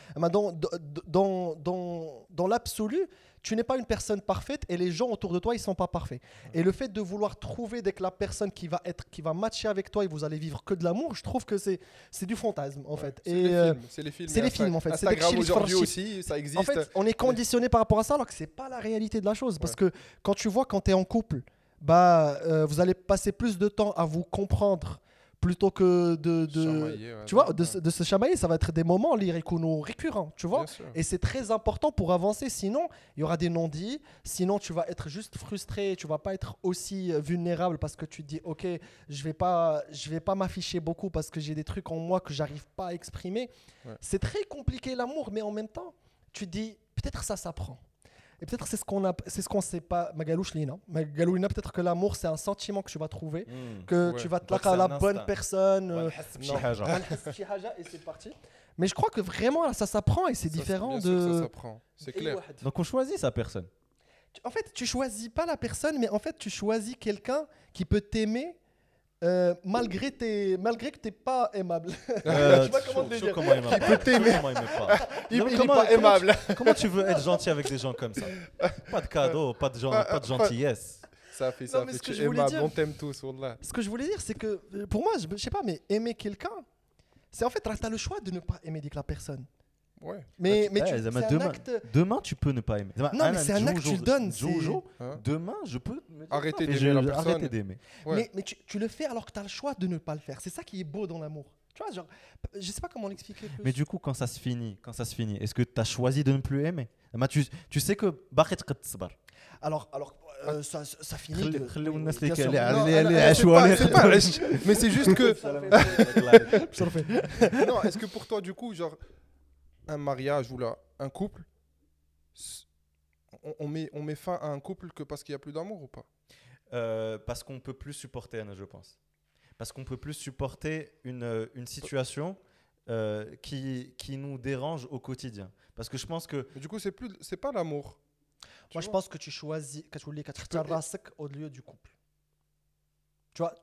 Dans l'absolu, tu n'es pas une personne parfaite et les gens autour de toi, ils ne sont pas parfaits. Ouais. Et le fait de vouloir trouver dès que la personne qui va matcher avec toi et vous allez vivre que de l'amour, je trouve que c'est du fantasme en fait. C'est les films. C'est les films en fait. Instagram aujourd'hui aussi, ça existe. En fait, on est conditionné par rapport à ça alors que ce n'est pas la réalité de la chose. Parce que quand tu vois, quand tu es en couple, vous allez passer plus de temps à vous comprendre plutôt que de se chamailler. Ça va être des moments récurrents, tu vois. Et c'est très important pour avancer. Sinon, il y aura des non-dits. Sinon, tu vas être juste frustré. Tu vas pas être aussi vulnérable parce que tu te dis, ok, je vais pas m'afficher beaucoup parce que j'ai des trucs en moi que j'arrive pas à exprimer. Ouais. C'est très compliqué l'amour, mais en même temps, tu te dis, peut-être ça s'apprend. Et peut-être c'est ce qu'on sait pas. Magalouche Lina. Magalouina, peut-être que l'amour c'est un sentiment que tu vas trouver, que tu vas te laquer à la bonne personne. Et c'est parti. Mais je crois que vraiment là, ça s'apprend et c'est différent de. Ça s'apprend, c'est clair. Donc on choisit sa personne. En fait, tu choisis pas la personne, mais en fait, tu choisis quelqu'un qui peut t'aimer. Malgré que t'es pas aimable. Je sais pas comment te le dire. Comment il m'aime pas. Comment il m'aime pas. Il est pas aimable. Comment tu veux être gentil avec des gens comme ça? Pas de cadeaux, pas de gentillesse. Ça fait, Non, mais ce tu que je es voulais aimable, dire- on t'aime tous, wallah. Ce que je voulais dire, c'est que pour moi, je sais pas, mais aimer quelqu'un, c'est en fait, t'as le choix de ne pas aimer la personne. Ouais. Mais Eh, c'est Zama, un acte. demain, tu peux ne pas aimer. Zama, Non, mais c'est un acte que tu le donnes, Jojo, Hein? demain, je peux me dire Arrêter ça, et d'aimer la personne. arrêter d'aimer. Ouais. Mais tu le fais alors que tu as le choix de ne pas le faire. C'est ça qui est beau dans l'amour. Tu vois, genre, je sais pas comment l'expliquer plus. Mais du coup, quand ça se finit, est-ce que tu as choisi de ne plus aimer? Zama, tu sais que باقي تقد تصبر. Alors ça finit. de- خليو الناس Bien اللي sûr. اللي- Non, اللي- اللي c'est عاشوا pas- عليه c'est pas- خليو- Mais c'est juste que. Je le fais. Non, est-ce que pour toi, du coup, genre, un mariage ou là, un couple, on met fin à un couple que parce qu'il n'y a plus d'amour ou pas? Parce qu'on peut plus supporter, Anna, je pense. Parce qu'on peut plus supporter une situation qui nous dérange au quotidien. Parce que je pense que Mais du coup, c'est pas l'amour. Moi, je pense que tu choisis كتختار راسك au lieu du couple. Tu vois,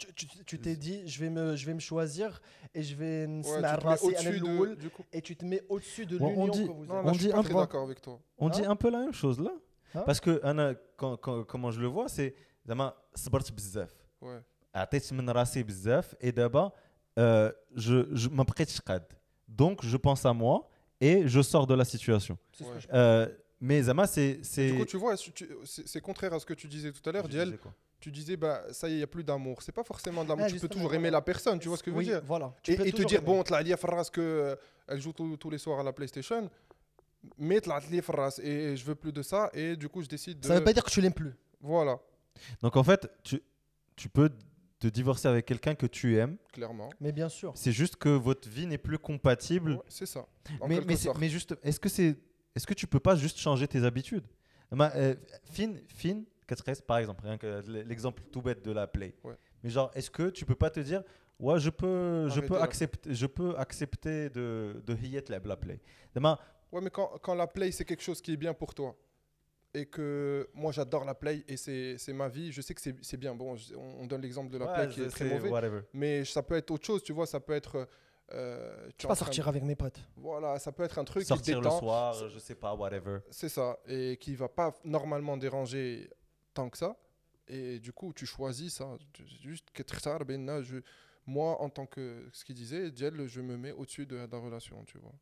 tu t'es dit, je vais me choisir et je vais Ouais, نسمع tu te mets راسي أنا au-dessus الأول, du couple. et tu te mets au-dessus de On l'union dit- que vous Non, avez. là, On je suis dit pas un très peu- d'accord avec toi. on dit Hein? un peu la même chose là. Hein? Parce que Anna, comment je le vois, c'est زعما صبرت بزاف. Ouais. عطيت من راسي بزاف et d'abord je ما بقيتش قاد. Donc je pense à moi et je sors de la situation. C'est ce que Ouais. je- Mais Zama, Du coup, tu vois, c'est contraire à ce que tu disais tout à l'heure, Je Diel. disais quoi? Tu disais, bah, ça y est, il n'y a plus d'amour. C'est pas forcément de l'amour. Ah, Tu peux justement, toujours voilà. aimer la personne, tu vois ce que je veux Oui, dire? voilà. Tu Et peux te toujours dire, aimer. bon, Tlalia Farras, elle joue tous les soirs à la PlayStation, mais Tlalia Farras, et je veux plus de ça, et du coup, je décide de. Ça veut pas dire que tu l'aimes plus. Voilà, Donc en fait, tu peux te divorcer avec quelqu'un que tu aimes. clairement. Mais bien sûr. C'est juste que votre vie n'est plus compatible. Ouais, c'est ça. En mais, quelque mais, sorte. mais juste, est-ce que tu peux pas juste changer tes habitudes? Fine, par exemple, rien que l'exemple tout bête de la Play. Ouais. Mais genre, est-ce que tu peux pas te dire, ouais, je peux accepter de hiet la Play. Demain, Ouais, mais quand la play, c'est quelque chose qui est bien pour toi, et que moi, j'adore la play, et c'est ma vie, je sais que c'est bien. Bon, on donne l'exemple de la play qui est très mauvais, whatever. mais ça peut être autre chose, tu vois, ça peut être. Tu Je es pas en train sortir avec mes potes. Voilà, ça peut être un truc qui Sortir le détend. soir, je sais pas, whatever. C'est ça, et qui va pas normalement déranger tant que ça. Et du coup, tu choisis ça. Juste que moi, en tant que ce qu'il disait, Diel, je me mets au-dessus de la relation, tu vois.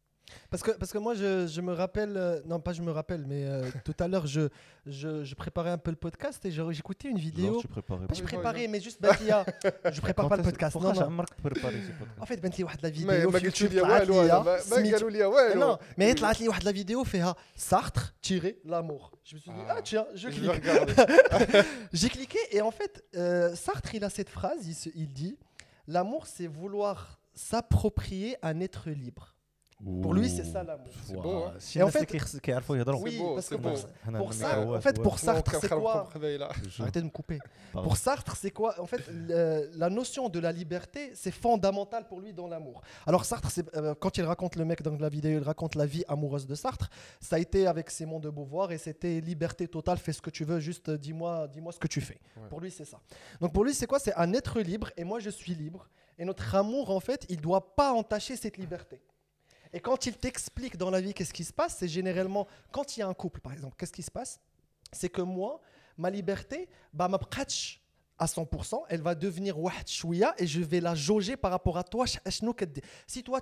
Parce que moi, je me rappelle, non pas je me rappelle, mais tout à l'heure, je préparais un peu le podcast et j'écoutais une vidéo. Genre, tu préparais Pas pas. je préparais, mais juste Bentia. Je prépare pas le podcast. Non, non. عمرك préparé ce podcast? En fait, بنت لي واحد لا ما فيديو ما في قلتش يوتيوب لي طلعت والو لي أنا، ما سميتو- قالوا لي والو. Non, mais هي طلعت لي واحد لا فيديو فيها Sartre tiré l'amour. Je me suis dit Ah. tiens, je Je vais clique. regarder. J'ai cliqué et en fait, Sartre, il a cette phrase, il dit l'amour, c'est vouloir s'approprier un être libre. Pour lui, c'est ça l'amour. C'est beau, hein. Et en fait- كيعرفوا يهضروا. Oui, beau, parce que c'est pour, beau. pour ça, en fait, pour Sartre, c'est quoi Je- Arrêtez de me couper. Pardon. Pour Sartre, c'est quoi En fait, la notion de la liberté, c'est fondamental pour lui dans l'amour. Alors Sartre, quand il raconte le mec dans la vidéo, il raconte la vie amoureuse de Sartre. Ça a été avec Simone de Beauvoir et c'était liberté totale. Fais ce que tu veux, juste dis-moi ce que tu fais. Ouais. Pour lui, c'est ça. Donc pour lui, c'est quoi C'est un être libre et moi, je suis libre. Et notre amour, en fait, il doit pas entacher cette liberté. Et quand il t'explique dans la vie qu'est-ce qui se passe, c'est généralement quand il y a un couple, par exemple, qu'est-ce qui se passe C'est que moi, ma liberté, bah, ma bqatch à 100%, elle va devenir واحد شوية et je vais la jauger par rapport à toi. شنو كدير. Si toi,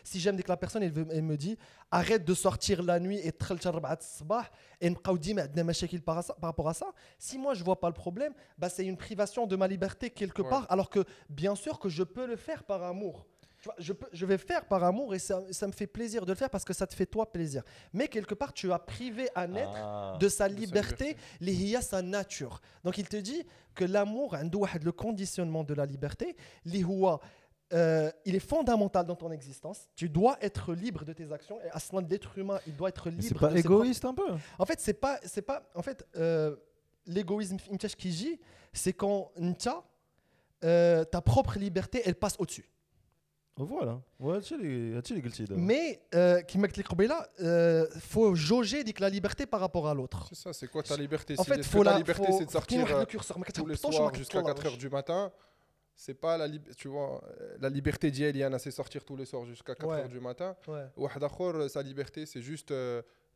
si j'aime dès que la personne, elle me dit arrête de sortir la nuit et تخرج 4 الصباح et نبقاو ديما عندنا مشاكل par rapport à ça. Si moi, je vois pas le problème, bah, c'est une privation de ma liberté quelque Ouais. part, alors que bien sûr que je peux le faire par amour. Tu vois, je vais faire par amour et ça me fait plaisir de le faire parce que ça te fait toi plaisir. Mais quelque part, tu as privé un être de sa liberté, les hiya, sa nature. Donc il te dit que l'amour, عنده واحد le conditionnement de la liberté, اللي هو il est fondamental dans ton existence. Tu dois être libre de tes actions. Et aslan, l'être humain, il doit être libre. C'est pas égoïste un peu? En fait, c'est pas. En fait, l'égoïsme qui dit, c'est quand ta propre liberté, elle passe au-dessus. Voilà. Ouais, Mais, qui m'a dit faut jauger la liberté par rapport à l'autre. C'est ça, c'est quoi ta liberté? En fait, ta liberté, c'est de sortir tous les soirs soirs jusqu'à 4h du matin. C'est pas la liberté, tu vois, la liberté d'Yeliana, c'est sortir tous les soirs jusqu'à 4h du matin. Ouais. Sa liberté, c'est juste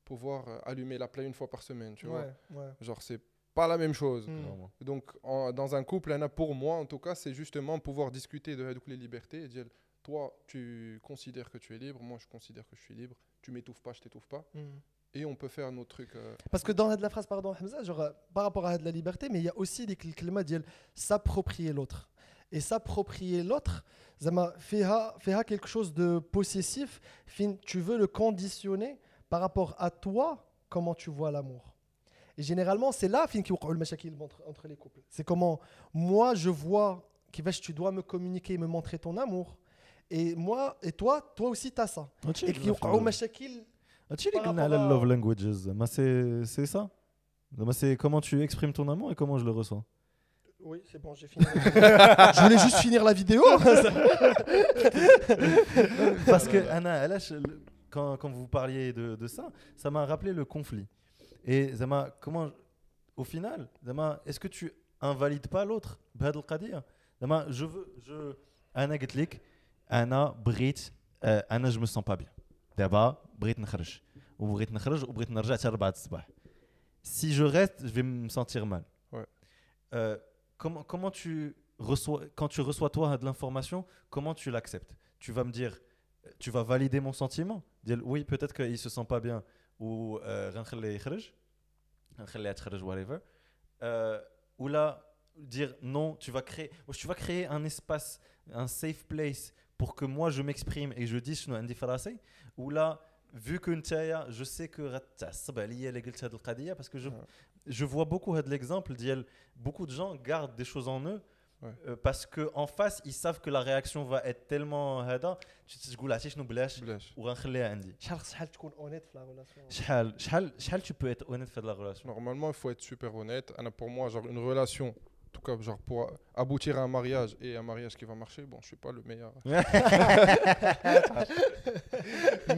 pouvoir allumer la play une fois par semaine, tu vois. Genre, c'est pas la même chose. Donc, dans un couple, pour moi, en tout cas, c'est justement pouvoir discuter de toutes les libertés et dire, toi, tu considères que tu es libre, moi, je considère que je suis libre. Tu m'étouffes pas, je t'étouffe pas. Et on peut faire nos trucs. Parce que dans la phrase, pardon, Hamza, genre, par rapport à la liberté, mais il y a aussi des clés de s'approprier l'autre. Et s'approprier l'autre, ça m'a fait quelque chose de possessif. Tu veux le conditionner par rapport à toi, comment tu vois l'amour. Et généralement, c'est là qu'il y a le mashakil entre les couples. C'est comment moi je vois tu dois me communiquer, me montrer ton amour. Et moi et toi aussi tu as ça. Et qu'il y a le mashakil. Tu dis qu'on a la love languages, c'est ça. C'est comment tu exprimes ton amour et comment je le ressens. Oui, c'est bon, j'ai fini. Je voulais juste finir la vidéo. Parce que Anna, quand vous parliez de ça, ça m'a rappelé le conflit. Et au final, est-ce que tu invalides pas l'autre? Anna قلت Anna بريت Anna je me sens pas bien. D'abord بريت نخرج وبغيت نرجع حتى 4 الصباح. Si je reste, je vais me sentir mal. Ouais. Comment tu reçois, quand tu reçois toi de l'information, comment tu l'acceptes? Tu vas me dire, tu vas valider mon sentiment, dire oui, peut-être qu'il se sent pas bien ou whatever, ou là dire non, tu vas créer un espace, un safe place pour que moi je m'exprime et je dise شنو عندي في راسي, ou là vu que je sais que غتعصب عليا اللي قلت هذه القضيه parce que je vois beaucoup de l'exemple ديال beaucoup de gens gardent des choses en eux parce que en face ils savent que la réaction va être tellement هذا تقول عرفتي شنو بلاش وغنخليها عندي. شحال تكون honnête في la relation. شحال tu peux être honnête dans la relation. Normalement il faut être super honnête. Pour moi genre une relation, en tout cas, genre pour aboutir à un mariage et un mariage qui va marcher, bon, je suis pas le meilleur.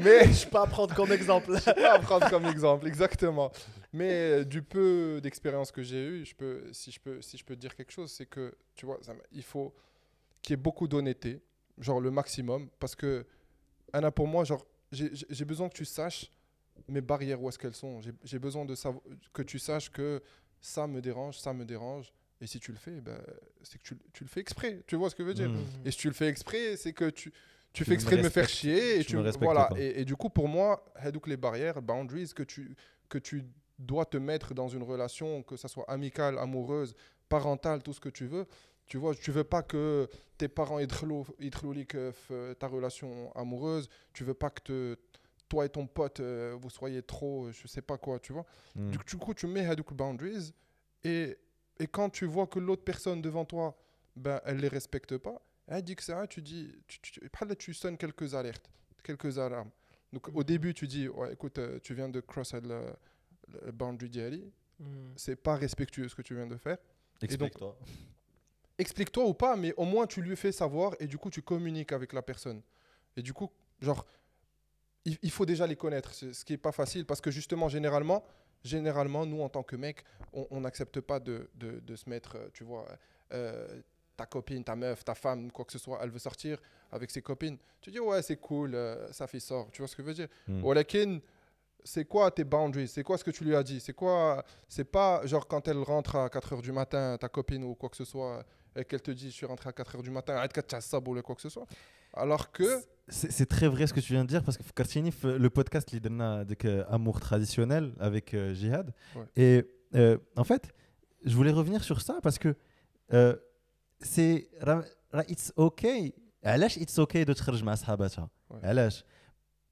Mais je peux pas prendre comme exemple. Je peux pas prendre comme exemple, exactement. Mais du peu d'expérience que j'ai eu, si je peux dire quelque chose, c'est que tu vois, il faut qu'il y ait beaucoup d'honnêteté, genre le maximum, parce que Anna, pour moi, genre j'ai besoin que tu saches mes barrières où est-ce qu'elles sont. J'ai besoin de savoir que tu saches que ça me dérange. Et si tu le fais, c'est que tu le fais exprès. Tu vois ce que je veux dire? Et si tu le fais exprès, c'est que tu fais exprès de me faire chier. Et voilà. Et du coup, pour moi, les barrières, boundaries, que tu dois te mettre dans une relation, que ça soit amicale, amoureuse, parentale, tout ce que tu veux. Tu vois, tu veux pas que tes parents yidkhloulik ta relation amoureuse. Tu veux pas que toi et ton pote, vous soyez trop, je sais pas quoi, tu vois. Du coup, tu mets les boundaries et quand tu vois que l'autre personne devant toi, elle les respecte pas, elle dit que ça, tu dis, tu sonnes quelques alertes, quelques alarmes. Donc au début, tu dis, ouais, écoute, tu viens de crosser le boundary d'Ali, c'est pas respectueux ce que tu viens de faire. Explique-toi. Explique-toi ou pas, mais au moins tu lui fais savoir et du coup tu communiques avec la personne. Et du coup, genre, il faut déjà les connaître, ce qui est pas facile parce que justement, généralement, nous, en tant que mec, on n'accepte pas de se mettre, tu vois, ta copine, ta meuf, ta femme, quoi que ce soit, elle veut sortir avec ses copines. Tu dis, ouais, c'est cool, ça fait sort. Tu vois ce que je veux dire? Walakin, c'est quoi tes boundaries? C'est quoi ce que tu lui as dit? C'est pas genre quand elle rentre à 4h du matin, ta copine ou quoi que ce soit, et qu'elle te dit, je suis rentré à 4h du matin, arrête de ça ou quoi que ce soit. Alors que... C'est très vrai ce que tu viens de dire parce que Kartini, le podcast qui donne Amour traditionnel avec Jihad. Ouais. Et en fait, je voulais revenir sur ça parce que c'est it's okay. علاش it's okay de تخرج مع صحاباتها. علاش?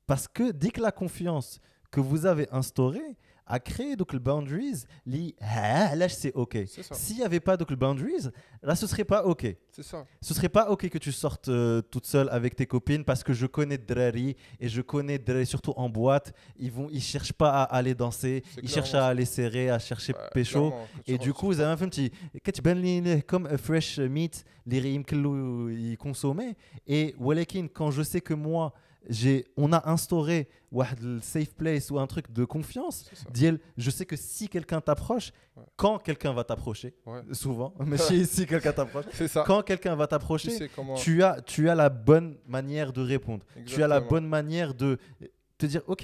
Parce que dès que la confiance que vous avez instaurée, à créer donc les boundaries. Là, c'est ok. C'est ça. S'il n'y avait pas donc les boundaries, là, ce serait pas ok. C'est ça. Ce serait pas ok que tu sortes toute seule avec tes copines parce que je connais Drari et je connais Drari surtout en boîte. Ils cherchent pas à aller danser, C'est ils cherchent clairement à aller serrer, à chercher Ouais, pécho. clairement, que tu Et du rentres coup, vous avez un petit كتبان لي comme a fresh meat اللي يمكن y consommer. Et ولكن quand je sais que moi on a instauré un safe place ou un truc de confiance. C'est ça. ديال je sais que si quelqu'un t'approche, Ouais. quand quelqu'un va t'approcher, Ouais. souvent, mais si quelqu'un t'approche, C'est ça. quand quelqu'un va Tu t'approcher, sais comment. tu as la bonne manière de répondre. Tu as la Exactement. bonne manière de te dire ok,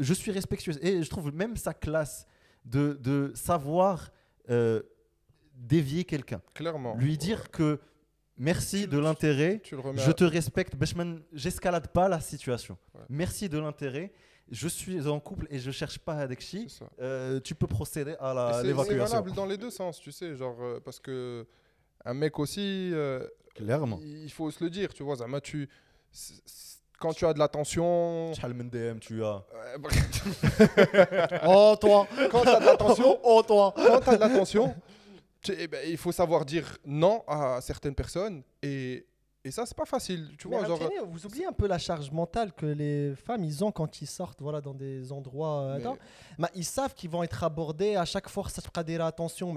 je suis respectueuse. Et je trouve même sa classe de savoir dévier quelqu'un. Clairement. Lui dire que merci de l'intérêt, Tu le remets. je te respecte, j'escalade pas la situation. Ouais. Merci de l'intérêt, je suis en couple et je cherche pas avec C'est chi. ça. Tu peux procéder à Et c'est l'évacuation. valable dans les deux sens, tu sais, genre parce que un mec aussi, Clairement. il faut se le dire, tu vois, Zama, quand tu as de l'attention, شحال من DM tu as. Oh, toi. quand tu as de l'attention, Oh, toi. quand tu as de l'attention, il faut savoir dire non à certaines personnes et ça c'est pas facile, tu Mais vois, genre Amtini, vous oubliez un peu la charge mentale que les femmes ils ont quand ils sortent voilà, dans des endroits. Ils savent qu'ils vont être abordés à chaque fois. Ça te dire attention.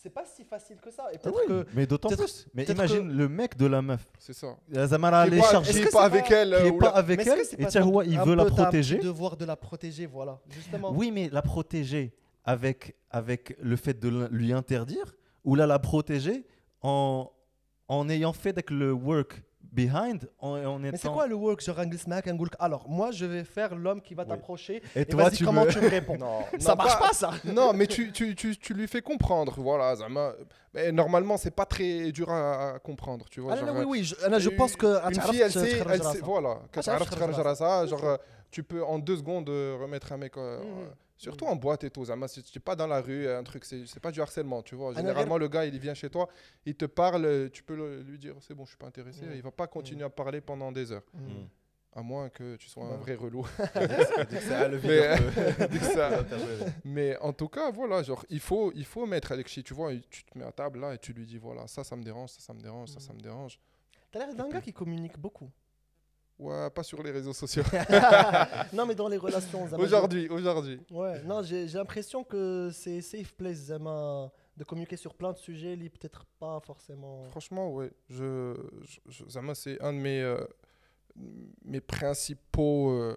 C'est pas si facile que ça. Et peut-être que. Mais d'autant peut-être- plus. Mais peut-être imagine le mec de la meuf. c'est ça. Zamara Qui est les pas- charges. qui Est-ce est que pas c'est avec pas- elle Qui est ou pas la- avec Mais est-ce que elle. c'est Et pas tiens, ton- il un veut la peu ta protéger. devoir de la protéger, voilà. Justement. Oui, mais la protéger avec le fait de lui interdire ou là la protéger en ayant fait avec le work behind en Mais c'est étant. quoi le work genre un smack, un goulk. Alors, moi, je vais faire l'homme qui va Oui. t'approcher. Et Et toi, vas-y, tu comment me- tu me réponds Non, Ça non, marche pas, ça. Non, mais tu lui fais comprendre, voilà, Zama. Mais normalement, c'est pas très dur à comprendre, tu vois. Ah, non, genre, non, oui, je pense que. une fille, elle sait, voilà, quand تعرف tu تخرج arrives ça, genre, tu peux en 2 secondes remettre un mec, Mhm. surtout en boîte et tout, Zama, si tu es pas dans la rue, un truc, c'est pas du harcèlement, tu vois. Ah, Généralement, le gars, il vient chez toi, il te parle, tu peux lui dire, c'est bon, je suis pas intéressé, Mhm. il va pas continuer à parler pendant des heures, Hmm. à moins que tu sois un Ouais. vrai relou. C'est le Mais- videur Dès que ça- Mais en tout cas, voilà, genre, il faut mettre Alexis, tu vois, tu te mets à table là et tu lui dis, voilà, ça me dérange, ça me dérange, ça me dérange. T'as l'air d'un gars qui communique beaucoup. Ouais, pas sur les réseaux sociaux. Non, mais dans les relations. Zama, Aujourd'hui. Ouais, non, j'ai l'impression que c'est safe place, Zama, de communiquer sur plein de sujets, lui, peut-être pas forcément. Franchement, ouais. Zama, c'est un de mes principaux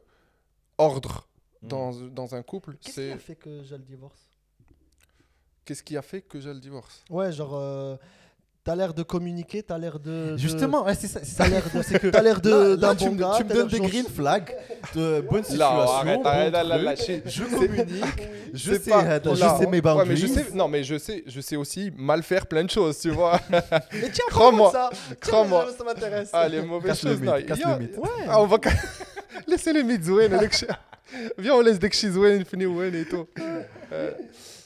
ordres dans un couple. Qu'est-ce qui a C'est fait que j'ai le divorce qu'est-ce qui a fait que j'ai le divorce. Ouais, genre, t'as l'air de communiquer, t'as l'air de. Justement, ouais, c'est ça. T'as l'air de. C'est que t'as l'air de d'un tu bon me gars. tu me t'as donnes l'air des gentil. green flags de bonne situation. Là, arrête, bon truc. Je communique, je sais mes Ouais, mais boundaries. je sais aussi mal faire plein de choses, tu vois. Mais tiens, Crois-moi, ça. crois-moi. Ça m'intéresse. Ah, les mauvaises Casse le choses, mythe, non, casse il y a- le mythe. Ouais. Ah, on va laisser les mythes zouén. Viens, on laisse des chizouén, fini ouén et tout.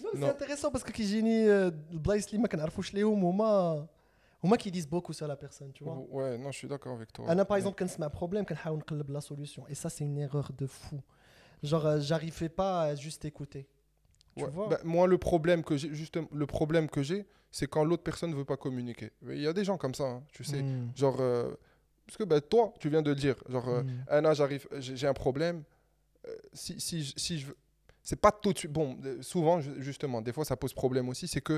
Non, c'est Non. intéressant parce que كيجيني البلايص اللي ما كنعرفوش ليهم هما qui disent beaucoup sur la personne, tu vois. Ouais, non, je suis d'accord avec toi. انا par exemple كنسمع problème كنحاول نقلب la solution et ça c'est une erreur de fou. Genre j'arrivais pas à juste écouter. Tu Ouais. vois. Bah, moi, le problème que j'ai, c'est quand l'autre personne ne veut pas communiquer. Il y a des gens comme ça, hein, tu sais. Mm. Genre, parce que bah, toi, tu viens de le dire. Genre, Mm. Anna, j'ai un problème. Si je veux. C'est pas tout de suite. Bon, souvent, justement, des fois, ça pose problème aussi. C'est que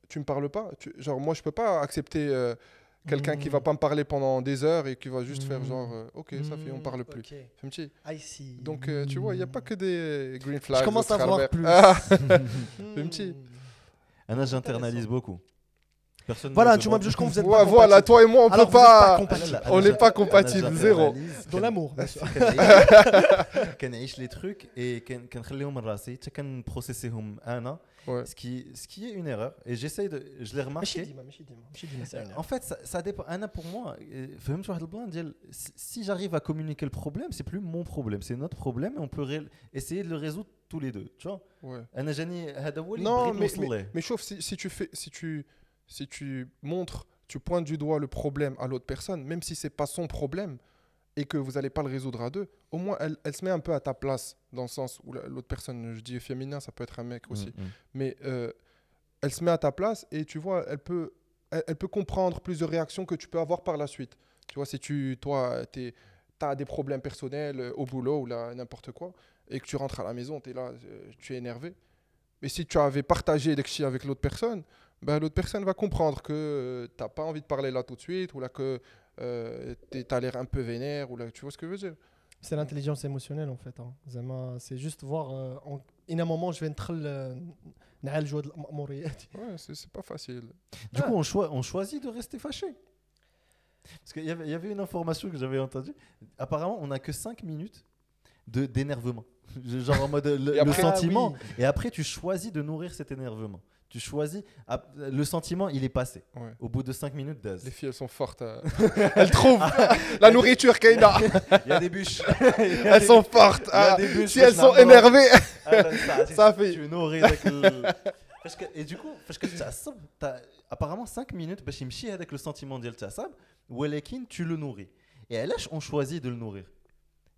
tu me parles pas. Genre, moi, je peux pas accepter quelqu'un qui va pas me parler pendant des heures et qui va juste faire genre, ok, ça fait, on parle plus. Ok. Fahmti. I see. Donc, tu vois, il n'y a pas que des green flags. Je commence à au voir travers. plus. Ah, Mm. petit. Anna, j'internalise beaucoup. Personne Voilà, me tu vois, demande. je comprends, vous êtes ouais, pas voilà, compatibles. toi et moi, on Alors, peut vous êtes pas pas. compatibles. On n'est pas compatibles, zéro. Dans l'amour, bien sûr. كنعيش les trucs et كنخليهم من راسي حتى كنبروسيسيهم انا Ouais. ce qui est une erreur et j'essaye de je l'ai ماشي remarqué. ديما ماشي ديما c'est une En fait, ça dépend. Anna, pour moi, فهمت واحد البلان ديال si j'arrive à communiquer le problème, c'est plus mon problème, c'est notre problème et on peut essayer de le résoudre tous les deux, tu vois. Ouais. أنا جاني هذا هو اللي Non, بغيت نوصل ليه. mais chauffe, si tu montres, tu pointes du doigt le problème à l'autre personne, même si c'est pas son problème, et que vous n'allez pas le résoudre à deux, au moins elle se met un peu à ta place, dans le sens où l'autre personne, je dis féminin, ça peut être un mec aussi, mais elle se met à ta place et tu vois, elle peut comprendre plus de réactions que tu peux avoir par la suite. Tu vois, si toi, tu as des problèmes personnels au boulot ou là, n'importe quoi, et que tu rentres à la maison, tu es là, tu es énervé. Mais si tu avais partagé des chiens avec l'autre personne, ben, l'autre personne va comprendre que tu n'as pas envie de parler là tout de suite, ou là que tu as l'air un peu vénère, ou là, tu vois ce que je veux dire. C'est l'intelligence émotionnelle en fait. Hein. C'est juste voir. À un moment, je vais entrer نعالجوا هاد الأموريات. Ouais, c'est pas facile. Du coup, on choisit de rester fâché. Parce qu'il y avait une information que j'avais entendue. Apparemment, on n'a que 5 minutes d'énervement. Genre en mode le sentiment. oui. Et après, tu choisis de nourrir cet énervement. Tu choisis. Le sentiment, il est passé. Ouais. Au bout de 5 minutes d'az. Les filles, elles sont fortes. Elles trouvent la nourriture qu'il y a. Il y a des bûches. Elles sont fortes. Il y a des bûches. Si elles sont énervées, Ça fait. Tu nourris avec le. Et du coup, parce que t'as apparemment 5 minutes باش يمشي avec le sentiment ديال التعصب ولكن tu le nourris. Et علاش on choisit de le nourrir?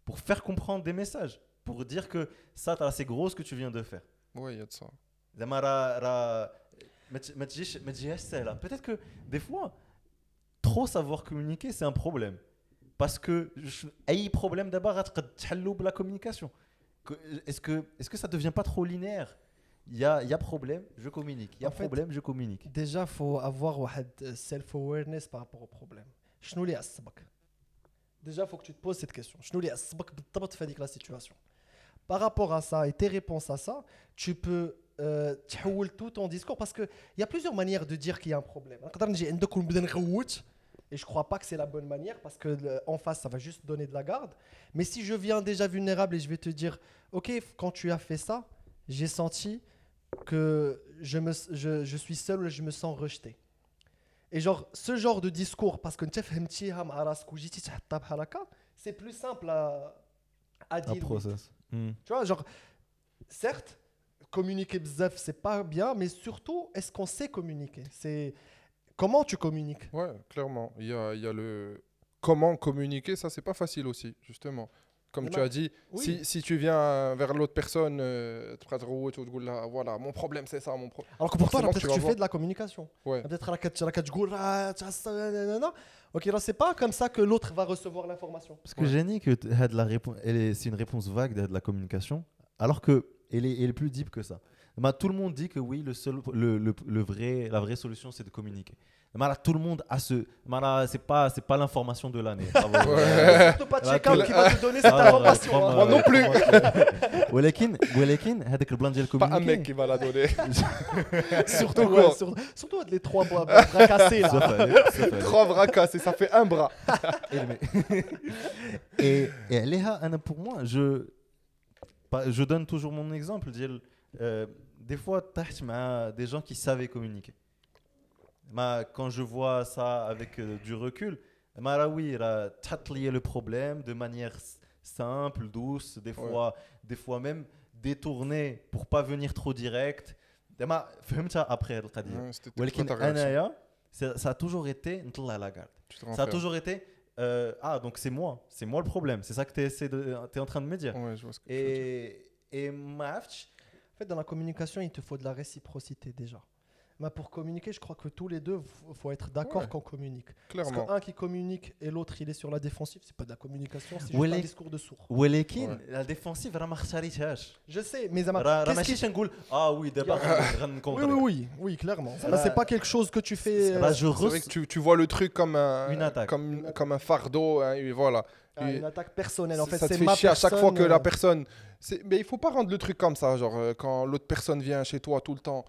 Pour faire comprendre des messages, pour dire que ça c'est gros ce que tu viens de faire. Ouais, il y a de ça. زعما ما تجيهاش سهله. Peut-être que des fois trop savoir communiquer c'est un problème parce que اي problème d'abord غتقد تحلو بلا communication. Est-ce que ça devient pas trop linéaire? Il y a problème, je communique. Il y a problème, je communique. Déjà, il faut avoir un self-awareness par rapport au problème. شنو اللي عصبك? Déjà, il faut que tu te poses cette question. شنو اللي عصبك بالضبط في هذيك la situation? Par rapport à ça et tes réponses à ça, tu peux تحول tout ton discours parce qu'il y a plusieurs manières de dire qu'il y a un problème. نقدر نجي عندك ونبدا نغوت et je crois pas que c'est la bonne manière parce que en face ça va juste donner de la garde. Mais si je viens déjà vulnérable et je vais te dire OK, quand tu as fait ça, j'ai senti que je suis seul ou je me sens rejeté. Et genre ce genre de discours parce que c'est plus simple à Un dire. process. Tu vois, genre certes communiquer bzaf c'est pas bien, mais surtout est-ce qu'on sait communiquer? C'est comment tu communiques? Ouais, clairement. Il y a le comment communiquer, ça c'est pas facile aussi, justement. Comme tu as dit, oui. si tu viens vers l'autre personne, voilà, mon problème c'est ça, mon problème. Alors que pour toi, là, Forcément, peut-être que tu vas fais de la communication. Ouais. Peut-être ok, là, c'est pas comme ça que l'autre va recevoir l'information. Parce que j'ai dit que c'est une réponse vague de la communication, alors que elle est plus deep que ça. Tout le monde dit que oui, la vraie solution c'est de communiquer. Tout le monde a c'est pas l'information de l'année. Surtout pas Check-up qui va te donner cette information. Moi non plus. ولكن هذاك البلان ديال Pas un communiquer. mec qui va la donner. Surtout quoi? Surtout les trois bras cassés là. Trois bras cassés, ça fait un bras. Et pour moi, je donne toujours mon exemple. Des fois, tu as des gens qui savaient communiquer. Quand je vois ça avec du recul, oui, tu as lié le problème de manière simple, douce, des fois même détournée pour pas venir trop direct. Après, ça a toujours été la garde. Ça a toujours été donc c'est moi le problème. C'est ça que tu es en train de me dire. Ouais, je vois ce que tu veux dire. Et En fait, dans la communication, il te faut de la réciprocité déjà. Mais pour communiquer, je crois que tous les deux, il faut être d'accord qu'on communique. Clairement. Parce qu'un qui communique et l'autre, il est sur la défensive, c'est pas de la communication, c'est juste un discours de sourd. ولكن la défensive راه ما خسريتهاش. Je sais, mais راه ماشي نقول oui d'abord غنكونتر. oui, clairement. C'est pas quelque chose que tu fais. C'est vrai que tu vois le truc comme une attaque, comme un fardeau, hein, et voilà. Une attaque personnelle. En fait, ça te c'est fait ma chier à chaque fois que personne, la personne. Mais il faut pas rendre le truc comme ça, genre quand l'autre personne vient chez toi tout le temps.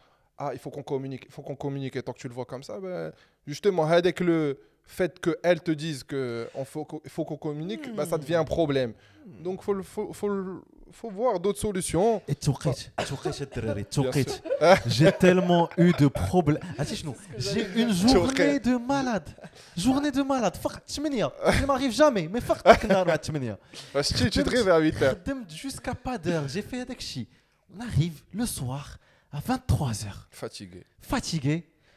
Il faut qu'on communique. Et tant que tu le vois comme ça, ben, justement, avec le fait qu'elle te dise qu'il faut qu'on communique, ben, ça devient un problème. Donc, faut voir d'autres solutions. Et j'ai tellement eu de problèmes. J'ai une journée de malade. فقط 8. Ça m'arrive jamais, mais فقط نهار 8. Tu te réveilles à 8 heures. Jusqu'à pas d'heure. J'ai fait avec chi. On arrive le soir à 23h. Fatigué. Fatigué,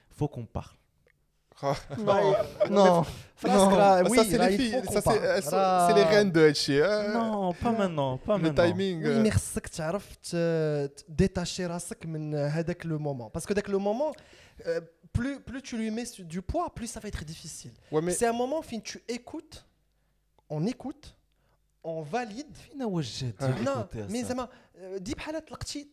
faut qu'on parle. Non, France, là, oui, ça c'est là, les il filles, faut ça qu'on c'est parle. c'est les reines de Hachi. non, pas maintenant, pas Le maintenant. timing. Oui, mais خصك تعرف détacher راسك من هذاك le moment parce que dès que le moment plus tu lui mets du poids plus ça va être difficile. Ouais, mais C'est un moment fin tu écoutes, on valide. فينا وجهت Non, mais زعما دي بحال طلقتي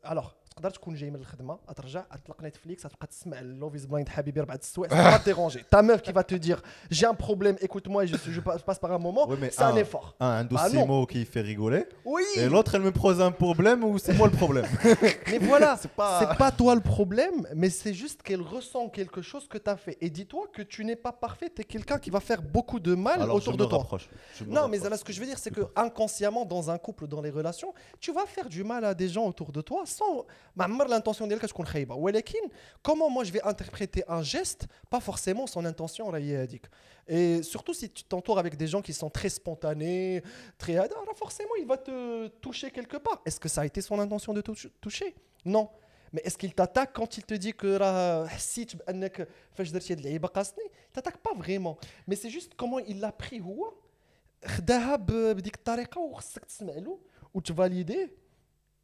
alors تقدر تكون جاي من الخدمه ترجع تطلق نتفليكس تبقى تسمع لوفيز بلايند حبيبي 4 السوايع ça va te déranger ta meuf qui va te dire j'ai un problème écoute-moi et je passe par un moment Oui, mais c'est un effort. Un Bah dossier non. mot qui fait rigoler. Oui, Et l'autre, elle me pose un problème ou c'est moi le problème. mais voilà, pas- c'est pas toi le problème, mais c'est juste qu'elle ressent quelque chose que tu as fait. Et dis-toi que tu n'es pas parfait, tu es quelqu'un qui va faire beaucoup de mal Alors, autour je de me toi. rapproche. Je me Non, mais rapproche. là, ce que je veux dire, c'est que inconsciemment, dans un couple, dans les relations, tu vas faire du mal à des gens autour de toi sans l'intention d'elle que je connais. Comment moi je vais interpréter un geste, pas forcément son intention. Et surtout si tu t'entoures avec des gens qui sont très spontanés, très alors forcément il va te toucher quelque part. Est-ce que ça a été son intention de te toucher? Non. Mais est-ce qu'il t'attaque quand il te dit que il t'attaque pas vraiment. Mais c'est juste comment il l'a pris هو خداها بديك الطريقه وخصك تسمع له وتفاليديه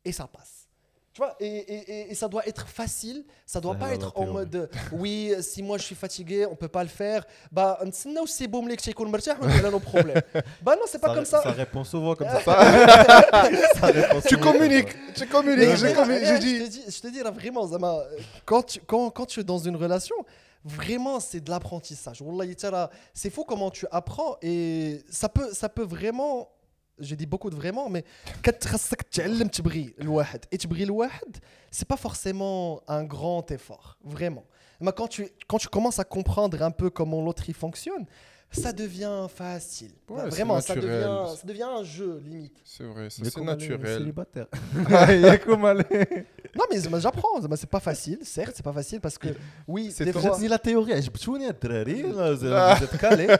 et ça passe. Tu vois, et ça doit être facile, ça doit pas être en mode oui, si moi je suis fatigué, on peut pas le faire. Bah, نتسناو السي بومليك تيكون مرتاح ونحل nos problèmes. Bah non, c'est pas comme ça. Ça répond souvent comme ça. Ça répond tu souvent communiques, tu communiques. Je dis. Je te dis là vraiment, Zama, quand tu es dans une relation, vraiment c'est de l'apprentissage. Wallahi tala, c'est fou comment tu apprends et ça peut vraiment. Je dis beaucoup de vraiment, mais كتخصك تعلم تبغي الواحد et تبغي الواحد c'est pas forcément un grand effort vraiment. Mais quand tu commences à comprendre un peu comment l'autre il fonctionne, ça devient facile. Ouais, Vraiment, c'est naturel. ça devient un jeu limite. C'est vrai, Mais c'est naturel. Célibataire. Il y a comment aller. Non mais j'apprends, c'est pas facile, certes c'est pas facile parce que oui, C'est des toi. fois جاتني لا تيوري عجبتوني الدراري زاد كالي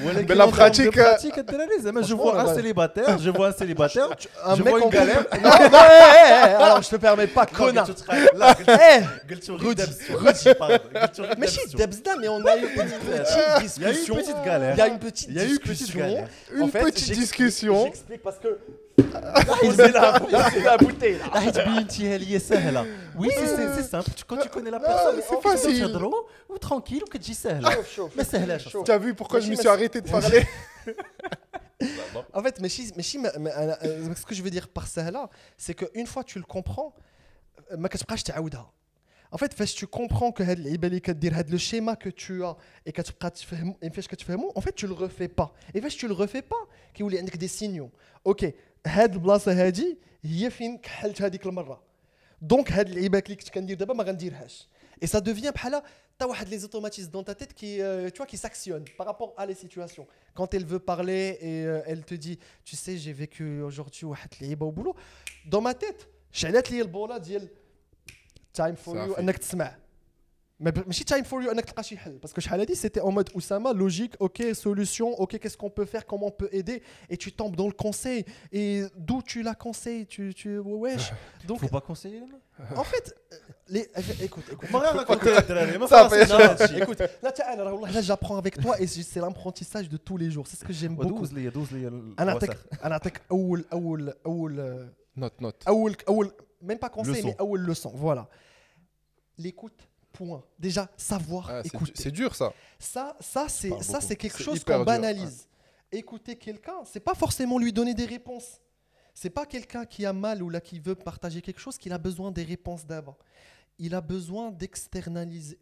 ولكن Mais la pratique, الدراري زعما جو franchement, فوا ان ouais. سيليباتير جو فوا ان سيليباتير un je mec vois en une galère. couple- Non, alors je te permets pas connard. Eh, قلت Rudy, Rudy mais si Debsda, mais on a eu une petite discussion. Il y a eu une petite galère. Il y a une petite Il y a eu une petite discussion. galère. Une petite discussion. J'explique parce que c'est la bouteille là. حيت بينتيها ليا سهله وي سي سامبل quand tu connais la personne c'est facile. تهضروا وترانكيل وكتجي سهله ما سهلاش chaud. Tu as vu pourquoi je me Machine, suis arrêté de parler? En fait, mais ce que je veux dire par ça là, c'est qu'une fois tu le comprends, ما كتبقاش تعاودها. En fait, فاش tu comprends que هاد اللعيبه اللي كدير هاد le schéma que tu as et كتبقى تفهم فاش كتفهمو en fait tu le refais pas. Et فاش tu le refais pas كيولي عندك des signaux. OK, هاد البلاصه هادي هي فين كحلت هذيك المره. دونك هاد اللعيبات اللي كنت كندير دابا ما غنديرهاش. Et ça devient بحال t'as واحد les automatismes dans ta tête qui tu vois qui s'actionnent par rapport à les situations. Quand elle veut parler et elle te dit tu sais j'ai vécu aujourd'hui واحد اللعيبه au boulot, dans ma tête شعلات لي البوله ديال time for you صافي. انك تسمع. ماشي time for you انك تلقى شي حل parce que شحال هادي c'était en mode Oussama logique, OK, solution, OK, qu'est-ce qu'on peut faire, comment on peut aider et tu tombes dans le conseil et d'où tu la conseilles tu wesh. Donc faut pas conseiller les meufs en fait écoute ما راكم الدراري ما صافي. فاهمش هادشي écoute là انا والله j'apprends avec toi et c'est l'apprentissage de tous les jours, c'est ce que j'aime beaucoup. دوز لي انا نعطيك اول Note. même pas conseil Leçon. mais اول leçon, voilà. L'écoute, point. Déjà savoir Ah, écouter. c'est dur ça. Ça c'est quelque C'est chose hyper qu'on dur, banalise. Écouter quelqu'un, c'est pas forcément lui donner des réponses. C'est pas quelqu'un qui a mal ou là qui veut partager quelque chose qu'il a besoin des réponses d'avant. Il a besoin d'externaliser.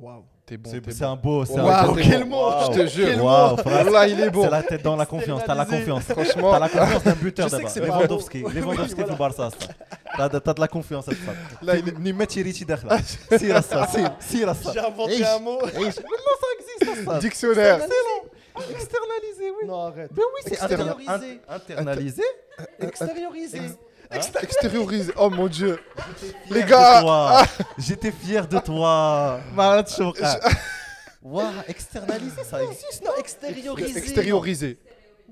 Waouh. T'es bon. c'est un beau c'est Waouh, un quel mot, je te jure. Waouh, frère. Là, il est bon. C'est la tête dans la confiance, t'as la confiance. Franchement. T'as la confiance d'un buteur Je sais que d'abord. c'est pas Lewandowski beau. Lewandowski في البارسا t'as de la confiance à ça. Là, il est- نيمة تشيريتشي داخله سير الصا سير الصا J'ai inventé un mot. Dictionnaire. Externaliser, oui. Non, arrête. Ben oui, c'est Extérioriser. internaliser. Extérioriser. Extériorise. Oh mon Dieu. Les Fier gars. de toi. J'étais fier de toi. Marad Chouka. Waouh, externaliser, ça existe. Non, extérioriser. Extérioriser.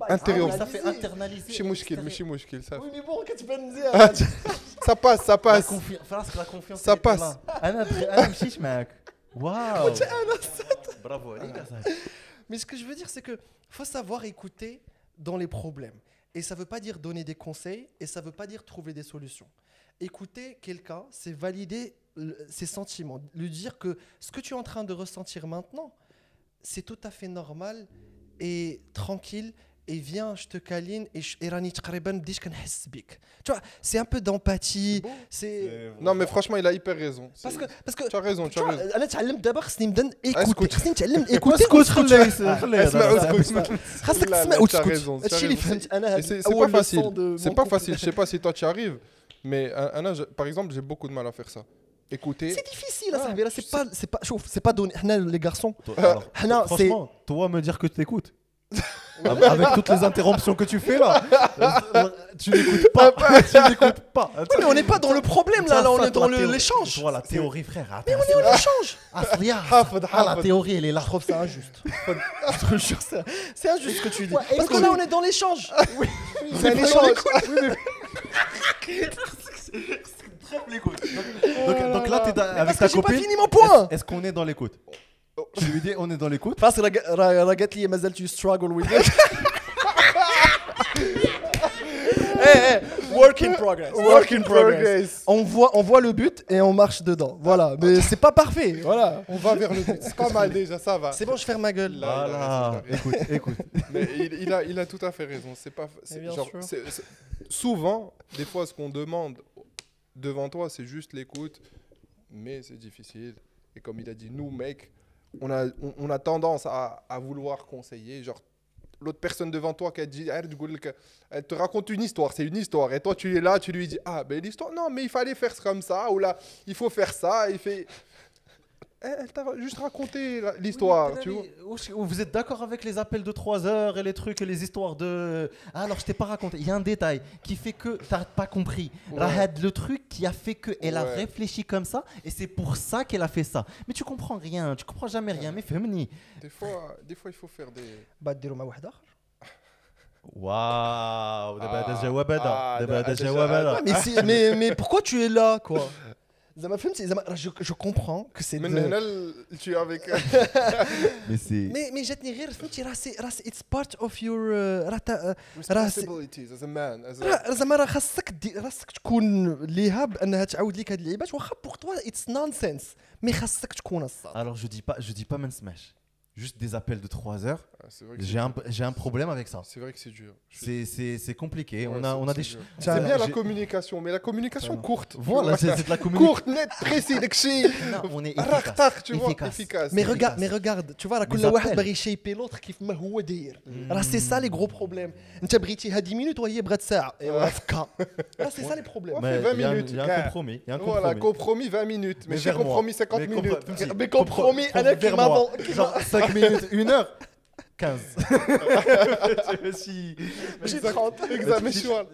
Intérieur. Ça fait internaliser. ماشي مشكل ماشي مشكل ça. Oui, mais bon, que tu peux me dire. Ça passe, ça La passe. confiance, la confiance. Ça elle était passe. là. أنا مشيت معاك. واو. Bravo, les gars. Mais ce que je veux dire, c'est que faut savoir écouter dans les problèmes. Et ça ne veut pas dire donner des conseils, et ça ne veut pas dire trouver des solutions. Écouter quelqu'un, c'est valider ses sentiments, lui dire que ce que tu es en train de ressentir maintenant, c'est tout à fait normal et tranquille. Et viens, je te câline et rani تقريبا بديت كنحس بك. Tu vois, c'est un peu d'empathie. C'est Non, mais franchement, il a hyper raison. parce que Tu as raison, tu as raison. انا تعلمت دابا خصني نبدا اسكت. ايكوتي خصني نتعلم ايكوتي اسمع اسكت. خاصك لا، تسمع لا, tu as وتسكت. raison, tu as هادشي اللي raison. فهمت انا Et هاد c'est pas أول facile. leçon de C'est mon pas couple. facile. Je sais pas si toi tu y arrives, mais par exemple, j'ai beaucoup de mal à faire ça. Écouter. C'est difficile à صاحبي. C'est pas شوف, c'est pas donné. حنا les garçons. Alors, حنا c'est franchement, toi me dire que tu t'écoutes. Avec toutes les interruptions que tu fais là, tu n'écoutes pas. Tu n'écoutes pas. mais on n'est pas dans le problème là, on est dans l'échange. Tu vois la théorie, frère. Mais on est dans l'échange. La la théorie, elle est là. Je trouve ça injuste. Je te jure, c'est injuste ce que tu dis. Parce que là, on est dans l'échange. Oui, c'est un échange. Donc là, tu es avec Parce ta que j'ai pas copine. fini mon point. Est-ce qu'on est dans l'écoute? Tu lui dis, on est dans l'écoute. Parce que راه قالت لي مازال tu struggle with it. Hey, work in progress. Work in progress. On voit le but et on marche dedans. Voilà, mais c'est pas parfait. Voilà. On va vers le but. C'est pas mal déjà, ça va. C'est bon, je ferme ma gueule. Là, il a Voilà. raison, Écoute. Mais il a tout à fait raison. C'est pas. bien Genre, sûr. souvent, des fois, ce qu'on demande devant toi, c'est juste l'écoute, mais c'est difficile. Et comme il a dit, nous, mecs, on a tendance à vouloir conseiller. Genre, l'autre personne devant toi qui a dit, elle te raconte une histoire, c'est une histoire. Et toi, tu es là, tu lui dis, ah, ben l'histoire, non, mais il fallait faire comme ça, ou là, il faut faire ça. Il fait. Elle t'a juste raconté l'histoire, tu vois. Vous êtes d'accord avec les appels de 3 heures et les trucs et les histoires de. Ah, alors je t'ai pas raconté. Il y a un détail qui fait que t'as pas compris. Ouais. Rahad, le truc qui a fait qu'elle a Ouais. réfléchi comme ça et c'est pour ça qu'elle a fait ça. Mais tu comprends rien, tu comprends jamais rien. Mais fais-moi. Des fois, il faut faire des. Bah, ديروا مع واحد آخر. Waouh, دابا هذا Ah, جواب هذا. ah, دابا هذا déjà, جواب هذا. Mais pourquoi tu es là, quoi? زعما فهمتي زعما je comprends que c'est من هنا tu es avec. Mais c'est. mais جاتني غير فهمتي راه it's part of your راه responsibilities as a man. راه زعما راه خاصك تكون ليها بانها تعاود لك هاد اللعيبات واخا بوغ توا اتس نونسنس مي خاصك تكون الصاد. Alors je dis pas men smash. Juste des appels de 3 heures. C'est vrai que J'ai un problème avec ça. c'est vrai que c'est dur. C'est compliqué. Ouais, on a des. dur. Ça, C'est bien la j'ai- communication, mais la communication courte. Voilà, c'est de la communication. Courte, nette, précise, داكشي. Non, on est رختار, tu vois, efficace. efficace. mais regarde tu vois راه كل Les واحد appels. باغي يشيبي لوطر كيف ما هو داير راه سي سا لي غرو بروبليم انت بغيتيها 10 minutes وهي بغات ساعه ايوا فكا راه سي سا لي بروبليم. Ouais. Mais fait 20 il y a un- minutes, il y a un gars. compromis. Il y a un Voilà, compromis. compromis 20 minutes. Mais chez vers moi. compromis 50 Mais minutes. Mais compromis انا كيما Genre 5 minutes, 1 heure, 15. J'ai 30. Examen شوال.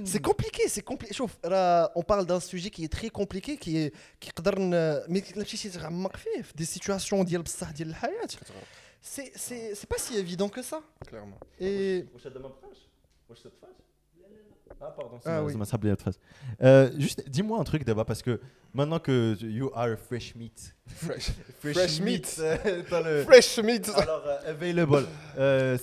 C'est compliqué. شوف on parle d'un sujet qui est très compliqué qui يقدر مي ماشي تغمق فيه في des situations ديال بصح ديال الحياة. C'est pas si évident que ça. Clairement. Et Ah pardon, Ah oui. ça m'a sablé de face. Juste dis-moi un truc d'abord parce que maintenant que you are a fresh meat. Fresh meat. T'as le- Fresh meat. Alors available,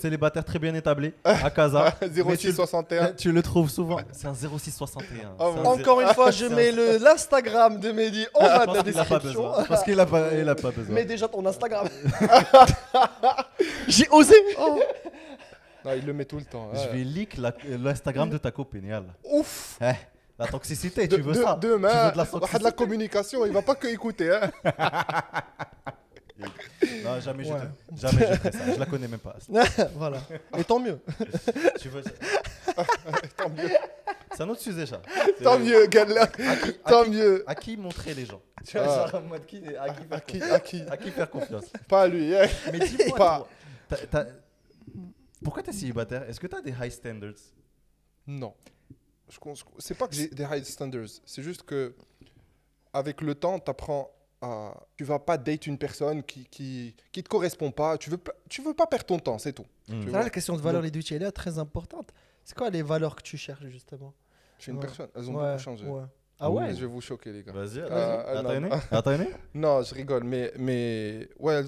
célibataire très bien établi à Casa. Mais 0661. tu le trouves souvent. C'est un 0661. Ah, C'est un encore une fois, je mets l'Instagram de Mehdi en bas de la Parce qu'il a pas description. besoin. Parce qu'il a pas besoin. Mets déjà ton Instagram. J'ai osé. Non, il le met tout le temps. Je vais leak l'Instagram de ta copine. Yalla. Ouf. La toxicité, tu veux ça? Tu Demain, veux de la de la toxicité? communication, il va pas que écouter. Hein. Non, jamais Ouais. je ferai ça. Je la connais même pas. Voilà. Et tant mieux. Tu veux... Tant mieux. C'est un autre sujet, ça. Tant mieux, Gala. Tant mieux. À qui montrer les gens? Tu Ah. vois, genre en mode à qui faire confiance? Pas à lui. Hein. Mais dis-moi, Pas. toi, pourquoi t'es célibataire? Est-ce que t'as des high standards? Non. C'est pas que j'ai des high standards. C'est juste que avec le temps, t'apprends à. Tu vas pas date une personne qui te correspond pas. Tu veux pas perdre ton temps, c'est tout. Tu C'est vois. là la question de valeur individuelle est très importante. C'est quoi les valeurs que tu cherches justement? Chez une Ouais. personne, elles ont Ouais, beaucoup changé. ouais. Ah ouais. Je vais vous choquer, les gars. Vas-y, non. attendez. Non, je rigole, mais ouais,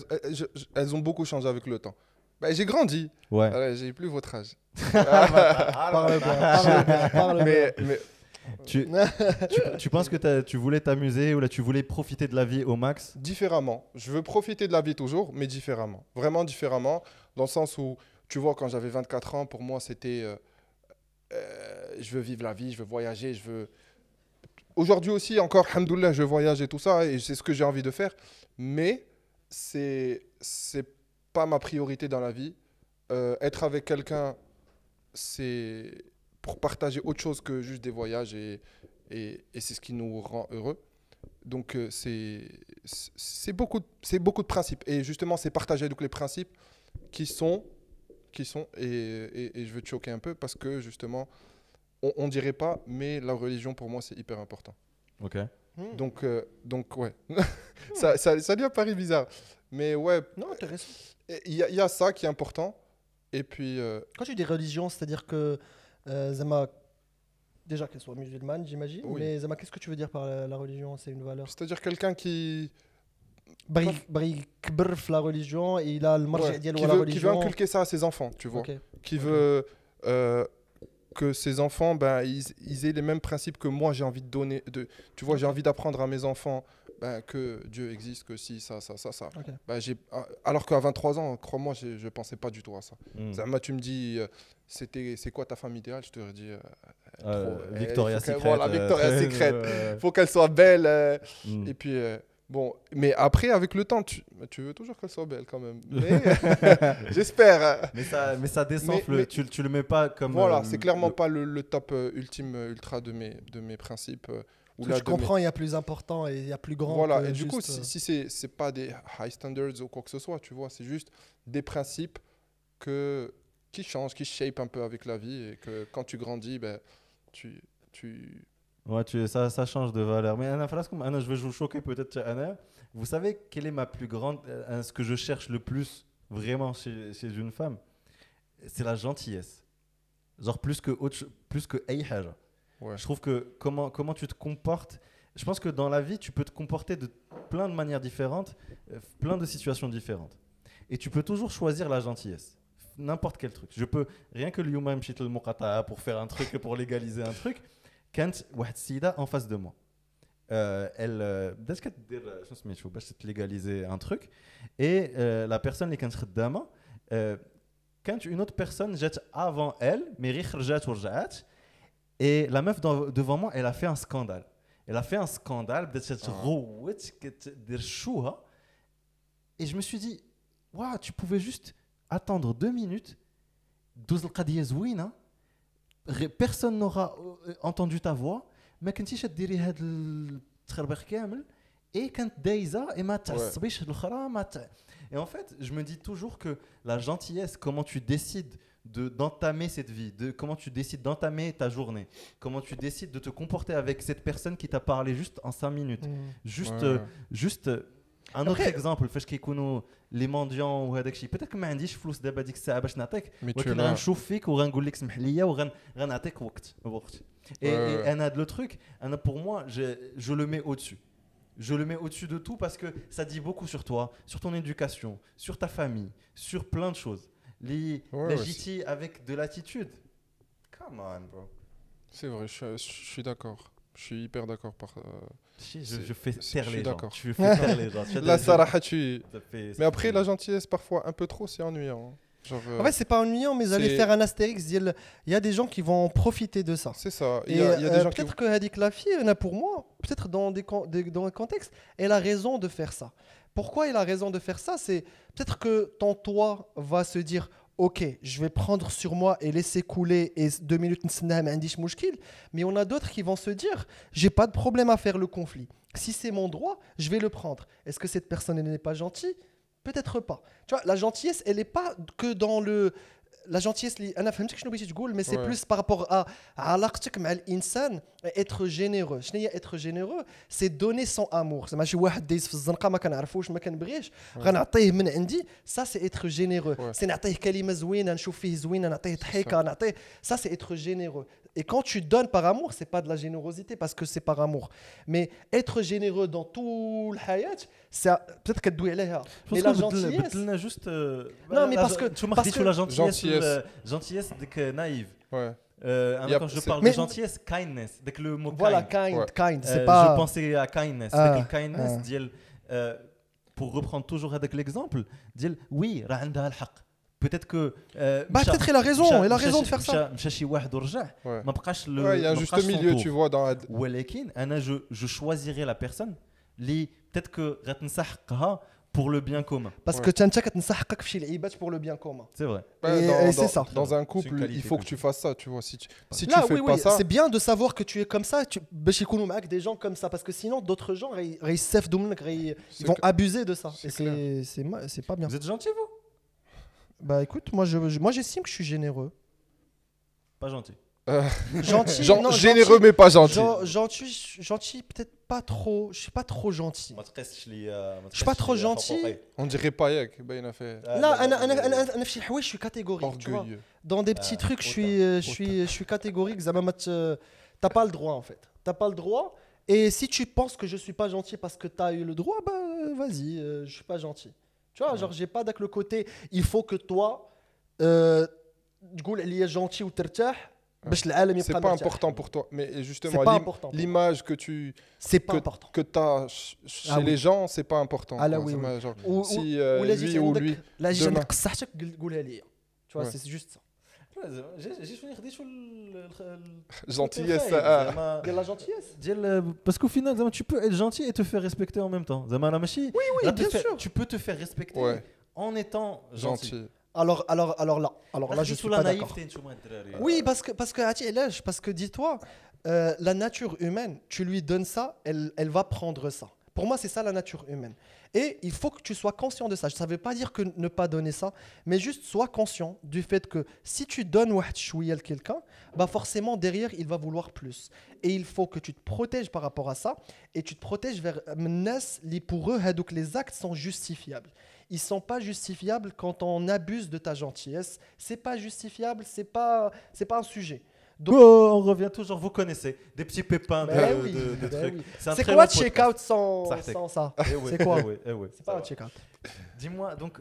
elles ont beaucoup changé avec le temps. Bah, j'ai grandi. Ouais. Allez, j'ai plus votre âge. Parle bien, parle bien. Mais Tu penses que tu voulais t'amuser ou là tu voulais profiter de la vie au max? différemment. Je veux profiter de la vie toujours, mais différemment. Vraiment différemment, dans le sens où, tu vois, quand j'avais 24 ans, pour moi, c'était je veux vivre la vie, je veux voyager, je veux. Aujourd'hui aussi, encore, alhamdoulilah, je voyage et tout ça, et c'est ce que j'ai envie de faire. Mais c'est pas ma priorité dans la vie. Être avec quelqu'un, c'est pour partager autre chose que juste des voyages, et c'est ce qui nous rend heureux. Donc, c'est beaucoup de principes. Et justement, c'est partager donc les principes qui sont et je veux te choquer un peu parce que justement, on dirait pas, mais la religion pour moi c'est hyper important. Ok. Donc ouais, ça lui a paru bizarre, mais ouais, Non, intéressant. il y a ça qui est important. Et puis Quand tu dis religion, c'est-à-dire que Zama, déjà qu'elle soit musulmane, j'imagine, Oui. mais Zama, qu'est-ce que tu veux dire par la religion? C'est une valeur. c'est-à-dire quelqu'un qui Bari kbr في la religion et il a le marja ouais, ديالو qui à la veut religion. inculquer ça à ses enfants, tu vois, Ok. qui veut que ses enfants, ben, ils aient les mêmes principes que moi j'ai envie de donner. Tu vois, j'ai envie d'apprendre à mes enfants ben, que Dieu existe, que si, ça. Ok. Ben, alors qu'à 23 ans, crois-moi, je ne pensais pas du tout à ça. Hmm. Zama, tu me dis, c'est quoi ta femme idéale? Je te dis, Victoria's faut qu'elle- Secret. voilà, Victoria's Secret. ouais. Faut qu'elle soit belle. Hmm. Et puis, bon, mais après, avec le temps, tu veux toujours qu'elle soit belle quand même. Mais j'espère. Mais ça descend, Mais- tu le mets pas comme. Voilà, c'est clairement pas le top ultime ultra de mes principes. Ou Parce que là, je de mes- comprends, il y a plus important et il y a plus grand. Voilà, que et du coup, juste, si c'est pas des high standards ou quoi que ce soit, tu vois, c'est juste des principes qui changent, qui shape un peu avec la vie, et que quand tu grandis, ben, tu Ouais, ça change de valeur. Mais Anna, Anna, je vais vous choquer peut-être, Anna. Vous savez quelle est ma plus grande. Ce que je cherche le plus vraiment chez une femme? C'est la gentillesse. Genre plus que أي حاجة. Ouais. Je trouve que comment tu te comportes. Je pense que dans la vie, tu peux te comporter de plein de manières différentes, plein de situations différentes. Et tu peux toujours choisir la gentillesse. N'importe quel truc. Je peux, rien que l'Yuma Mchit le Mokata pour faire un truc, pour légaliser un truc, quand Wahed Sida en face de moi. Elle بدات كدير شنو سميتو باش légaliser un truc, et la personne اللي كانت خدامه كانت une autre personne جات avant elle mais غير خرجات ورجعات. Et la meuf devant moi, elle a fait un scandale. Elle a fait un scandale, et je me suis dit, waouh, tu pouvais juste attendre 2 minutes, personne n'aura entendu ta voix, mais quand tu as et quand Daïsa et et en fait, je me dis toujours que la gentillesse, comment tu décides d'entamer cette vie, comment tu décides d'entamer ta journée, comment tu décides de te comporter avec cette personne qui t'a parlé juste en 5 minutes. Juste un autre exemple, فاش كيكونوا les mendiants وهذاك الشيء peut-être que ما عنديش فلوس دابا ديك الساعه باش نعطيك ولكن غنشوف فيك وغنقول لك سمح ليا وغنعطيك وقت. Et Anna, le truc, Anna, pour moi, je le mets au-dessus. Je le mets au-dessus de tout parce que ça dit beaucoup sur toi, sur ton éducation, sur ta famille, sur plein de choses. La JT avec de l'attitude. Come on, bro. C'est vrai, je suis d'accord. Je suis hyper d'accord Je fais taire les gens. d'accord. Tu fais taire les gens. La Sarah, mais après, la gentillesse, parfois, un peu trop, c'est ennuyant. Genre, En fait, c'est pas ennuyant, mais allez faire un astérix. Il y a des gens qui vont en profiter de ça. C'est ça. Et il y a des gens qui peut-être que Hadik la fille, pour moi, peut-être dans un contexte, elle a raison de faire ça. Pourquoi elle a raison de faire ça? C'est peut-être que ton toi va se dire, ok, je vais prendre sur moi et laisser couler et 2 minutes mais on a d'autres qui vont se dire, j'ai pas de problème à faire le conflit. Si c'est mon droit, je vais le prendre. Est-ce que cette personne n'est pas gentille? Peut-être pas. Tu vois, la gentillesse, elle n'est pas que dans la gentillesse انا فهمتك شنو بغيتي تقول mais c'est Ouais. plus par rapport à علاقتك مع الانسان être généreux شنو هي être généreux c'est donner son amour زعما شي واحد دايز في الزنقه ما كنعرفوش ما كنبغيش غنعطيه من عندي ça c'est être généreux Ouais. c'est نعطيه كلمه زوينه نشوف فيه زوينه نعطيه ضحكه نعطيه ça c'est être généreux et quand tu donnes par amour c'est pas de la générosité parce que c'est par amour mais être généreux dans tout الحياه ça peut-être كدوي عليها mais la gentillesse بدلنا juste Non, mais parce que- parce que- la gentillesse Gentillesse. gentillesse naïve. Ouais. Quand je c'est- parle Mais- de gentillesse, kindness, dès que le mot voilà kind. kind kind c'est Je pas pensais à kindness. Ah, Dès que kindness, ah. ديال, pour reprendre toujours avec l'exemple, ديال oui, راه عندها الحق. Peut-être que bah peut-être elle a raison elle a raison de faire ça مشى شي واحد ورجع Ouais. ما بقاش le Ouais, il y a un ما juste بقاش son milieu, tour. tu vois, dans la- ولكن انا je choisirai la personne اللي peut-être que غتنسحقها pour le bien commun. parce que انت كتنسحقك في شي لعيبات pour le bien commun C'est vrai. Et c'est ça. Dans un C'est couple, une qualité il faut que que tu fasses ça, tu vois. Si tu Là, fais oui, pas oui, ça, c'est bien de savoir que tu es comme ça. باش يكونوا معاك des gens comme ça, parce que sinon d'autres gens يستفدوا منك, ils C'est vont clair. abuser de ça. C'est Et c'est pas bien. Vous êtes gentil, vous? Bah écoute, moi j'estime que je suis généreux. Pas gentil. Gentil, non, généreux mais pas gentil. gentil peut-être pas trop. Je suis pas trop gentil. Je suis pas trop gentil. On dirait pas Yek, ben il a fait Là, أنا في شي حوايج je suis catégorique, tu vois. orgueilleux. Dans des petits trucs, je suis catégorique. زعما ما ت- T'as pas le droit en fait. T'as pas le droit. Et si tu penses que je suis pas gentil parce que t'as eu le droit, bah vas-y, je suis pas gentil. Tu vois, genre j'ai pas avec le côté. Il faut que toi, تقول عليا gentil ou ترتاح باش العالم C'est يبقى pas مرتاح. important pour toi, mais C'est justement pas important. pour moi. l'image que tu C'est pas important. que t'as chez Ah oui. les gens, c'est pas important. Ah là, quoi. oui, C'est oui. ma- genre, Ou- si ولا lui جيت ou عندك lui لا جيت demain. عندك قصحتك قولها لي. Tu vois, Ouais. c'est juste ça. j'ai fini خديت Gentillesse, De la gentillesse. Parce qu'au final زعما, tu peux être gentil et te faire respecter en même temps. زعما, أنا ماشي- Oui, là, bien sûr. Tu peux te faire respecter Ouais. en étant gentil. gentil. Alors là, je suis pas d'accord. Oui, parce que عرفتي علاش parce que dis-toi, la nature humaine, tu lui donnes ça, elle va prendre ça. Pour moi, c'est ça la nature humaine. Et il faut que tu sois conscient de ça. Ça ne veut pas dire que ne pas donner ça, mais juste sois conscient du fait que si tu donnes واحد شوية à quelqu'un, bah forcément derrière il va vouloir plus. Et il faut que tu te protèges par rapport à ça et tu te protèges vers الناس اللي pour eux هذوك les actes sont justifiables. Ils sont pas justifiables quand on abuse de ta gentillesse. C'est pas justifiable, c'est pas un sujet. Donc, On revient toujours, vous connaissez, des petits pépins de, Ben oui, de ben trucs. oui. un c'est très quoi long podcast. check-out Sartek. sans ça? Eh oui, C'est quoi? eh oui, eh oui, C'est ça pas va. un check-out. Dis-moi, donc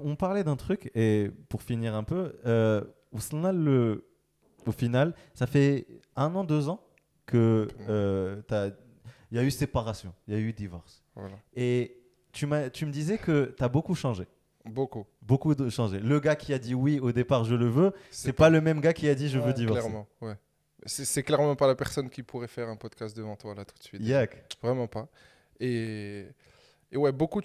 on parlait d'un truc et pour finir un peu, وصلنا au final, ça fait 1 an, 2 ans que il y a eu séparation, il y a eu divorce. Voilà. Et tu me disais que tu as beaucoup changé. Beaucoup. Changé. Le gars qui a dit oui au départ, je le veux, c'est pas le même gars qui a dit je veux divorcer. Clairement, ouais. C'est clairement pas la personne qui pourrait faire un podcast devant toi là tout de suite. Yak. Vraiment pas. Et ouais, beaucoup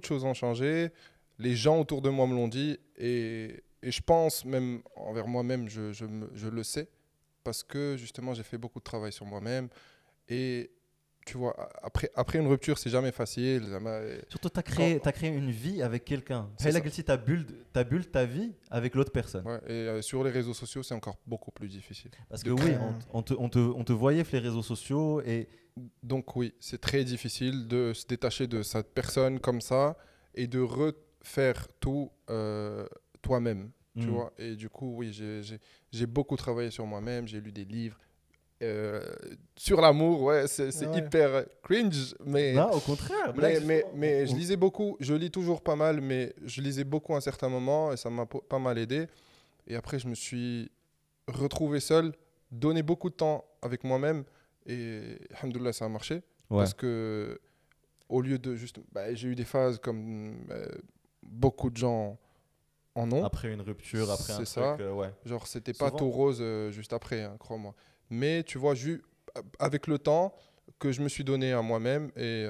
de choses ont changé. Les gens autour de moi me l'ont dit. Et je pense, même envers moi-même, je le sais. Parce que justement, j'ai fait beaucoup de travail sur moi-même. Et tu vois, après une rupture, c'est jamais facile. Surtout, tu as créé une vie avec quelqu'un. Tu as build ta vie avec l'autre personne. Ouais, et sur les réseaux sociaux, c'est encore beaucoup plus difficile. Parce que oui, on te voyait sur les réseaux sociaux et... Donc oui, c'est très difficile de se détacher de cette personne comme ça et de refaire tout toi-même, tu vois. Et du coup, oui, j'ai beaucoup travaillé sur moi-même, j'ai lu des livres. Sur l'amour, ouais, c'est Ouais. hyper cringe, mais... Non, au contraire. Mais je lisais beaucoup, je lis toujours pas mal, mais je lisais beaucoup à un certain moment et ça m'a pas mal aidé. Et après, je me suis retrouvé seul, donné beaucoup de temps avec moi-même et alhamdoulilah, ça a marché. Ouais. Parce que au lieu de juste... j'ai eu des phases comme beaucoup de gens en ont. Après une rupture, après un C'est truc, ça. ouais. Genre, c'était pas Souvent. tout rose juste après, hein, crois-moi. Mais tu vois, avec le temps que je me suis donné à moi-même et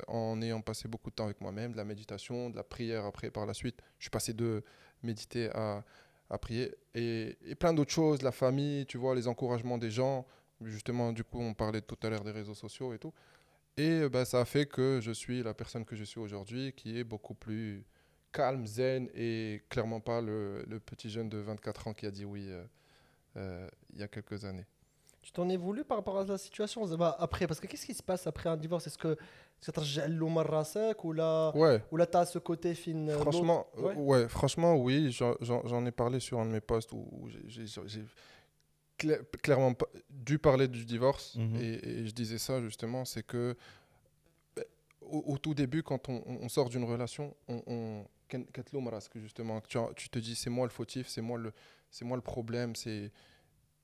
en ayant passé beaucoup de temps avec moi-même, de la méditation, de la prière après par la suite, je suis passé de méditer à prier et plein d'autres choses, la famille, tu vois, les encouragements des gens. Justement, du coup, on parlait tout à l'heure des réseaux sociaux et tout. Et ça a fait que je suis la personne que je suis aujourd'hui, qui est beaucoup plus calme, zen, et clairement pas le petit jeune de 24 ans qui a dit oui il y a quelques années. Tu t'en es voulu par rapport à la situation زعما après parce que qu'est-ce qui se passe après un divorce? Est-ce que ترجع له من راسك ولا t'as ce côté fin Franchement, ouais. franchement, oui. J'en ai parlé sur un de mes posts où j'ai clairement dû parler du divorce. Et je disais ça justement, c'est que au tout début, quand on sort d'une relation, justement, tu te dis c'est moi le fautif, c'est moi le problème,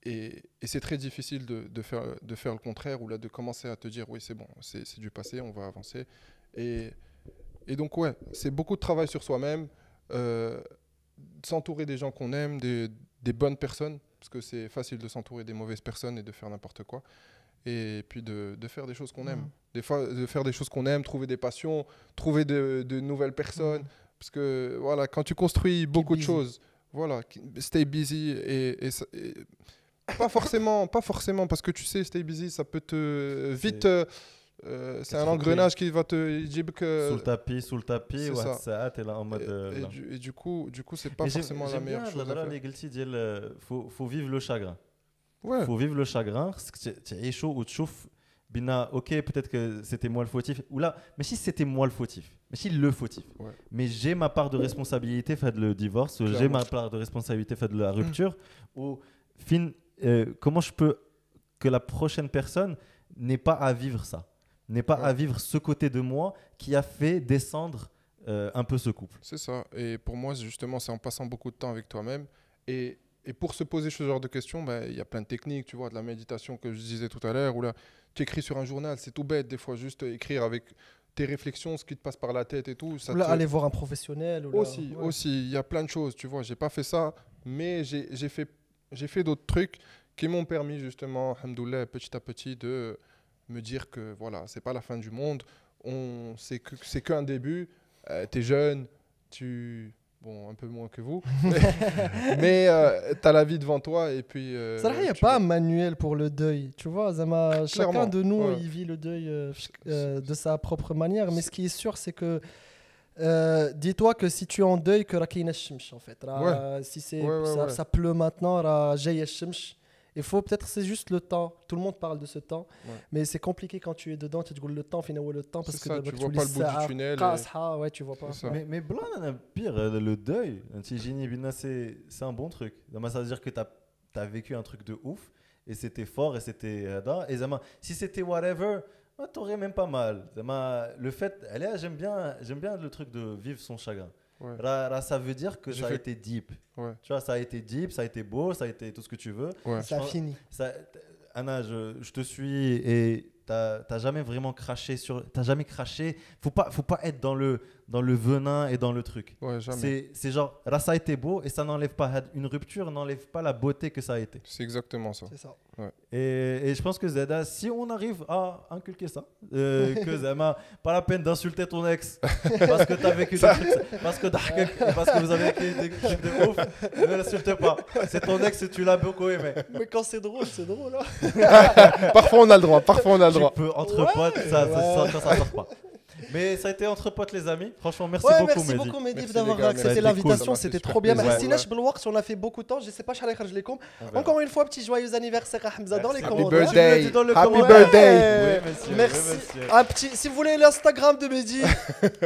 et c'est très difficile de faire le contraire ou là de commencer à te dire oui c'est bon, c'est du passé, on va avancer. Et donc ouais, c'est beaucoup de travail sur soi-même, s'entourer des gens qu'on aime, des bonnes personnes, parce que c'est facile de s'entourer des mauvaises personnes et de faire n'importe quoi. Et puis de faire des choses qu'on aime. Des fois, de faire des choses qu'on aime, trouver des passions, trouver de nouvelles personnes. Parce que voilà, quand tu construis beaucoup de choses, voilà, stay busy et pas forcément, parce que tu sais, stay busy, ça peut te vite. C'est un engrenage qui va te dire que sous le tapis ouais, ça t'es là en mode et du coup c'est pas forcément la meilleure chose à faire. Faut vivre le chagrin. Ouais. Faut vivre le chagrin, parce que tu es chaud ou tu chauffes. Bina, ok, peut-être que c'était moi le fautif. Ou là, mais si c'était moi le fautif, mais si le fautif, mais j'ai ma part de responsabilité fait de le divorce, clairement. J'ai ma part de responsabilité fait de la rupture. Ou comment je peux que la prochaine personne n'ait pas à vivre ça, n'ait pas à vivre ce côté de moi qui a fait descendre un peu ce couple. C'est ça. Et pour moi, justement, c'est en passant beaucoup de temps avec toi-même et pour se poser ce genre de questions, y a plein de techniques, tu vois, de la méditation que je disais tout à l'heure, où là, tu écris sur un journal, c'est tout bête, des fois, juste écrire avec tes réflections, ce qui te passe par la tête et tout. Ça ou là, aller voir un professionnel. Ou aussi, il y a plein de choses, tu vois, j'ai pas fait ça, mais j'ai fait d'autres trucs qui m'ont permis, justement, alhamdoulilah, petit à petit, de me dire que, voilà, c'est pas la fin du monde, c'est qu'un début, t'es jeune, Bon, un peu moins que vous. Mais tu as la vie devant toi et puis... Ça il n'y a pas un manuel pour le deuil. Tu vois, chacun de nous, il vit le deuil de sa propre manière. Mais ce qui est sûr, c'est que... dis-toi que si tu es en deuil, que Rakina Shimsh, en fait. Si ça pleut maintenant, Jaya Shimsh. Il faut peut-être, c'est juste le temps. Tout le monde parle de ce temps, mais c'est compliqué quand tu es dedans. Tu te dis le temps, finalement, le temps, parce que tu vois pas le bout du tunnel. Ouais, tu vois pas. Mais blanc, pire, le deuil, c'est un bon truc. Ça veut dire que tu as vécu un truc de ouf, et c'était fort, et c'était. Et si c'était whatever, t'aurais même pas mal. Le fait, j'aime bien le truc de vivre son chagrin. Ça veut dire que ça a été deep. Tu vois, ça a été deep, ça a été beau, ça a été tout ce que tu veux. Ça a fini. Anna, je te suis et t'as jamais vraiment craché sur. T'as jamais craché. Faut pas être dans le venin et dans le truc. Jamais. C'est genre, là ça a été beau et ça n'enlève pas. Une rupture n'enlève pas la beauté que ça a été. C'est exactement ça. C'est ça. Et je pense que Zeda, si on arrive à inculquer ça, que Zema, pas la peine d'insulter ton ex parce que t'as vécu des trucs, parce que vous avez vécu des trucs de ouf, ne l'insulte pas. C'est ton ex et tu l'as beaucoup aimé. Mais quand c'est drôle, hein. Parfois on a le droit. Tu peux entre potes, ça sort pas. Mais ça a été entre potes les amis. Franchement, merci beaucoup Mehdi d'avoir accepté l'invitation, c'était trop bien. Merci Nesh Belwaqt, on a fait beaucoup de temps, je sais pas شحال يخرج لكم. Encore une fois, petit joyeux anniversaire à Hamza dans les commentaires. Happy birthday. Merci. Un petit, si vous voulez l'Instagram de Mehdi,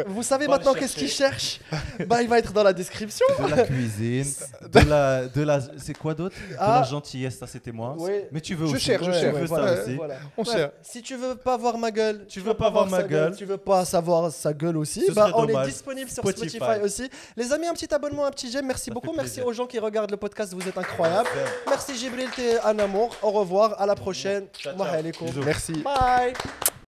vous savez maintenant qu'est-ce qu'il cherche. Il va être dans la description. De la cuisine, de la c'est quoi d'autre? De la gentillesse, ça c'était moi. Mais tu veux aussi. Je veux ça aussi. On cherche. Si tu veux pas voir ma gueule, tu veux pas voir ma gueule, tu veux pas savoir sa gueule aussi, on est disponible sur Spotify aussi. Les amis, un petit abonnement, un petit j'aime, merci beaucoup. Merci aux gens qui regardent le podcast, vous êtes incroyables. Merci Jibril, t'es un amour. Au revoir, à la prochaine. Merci. Bye.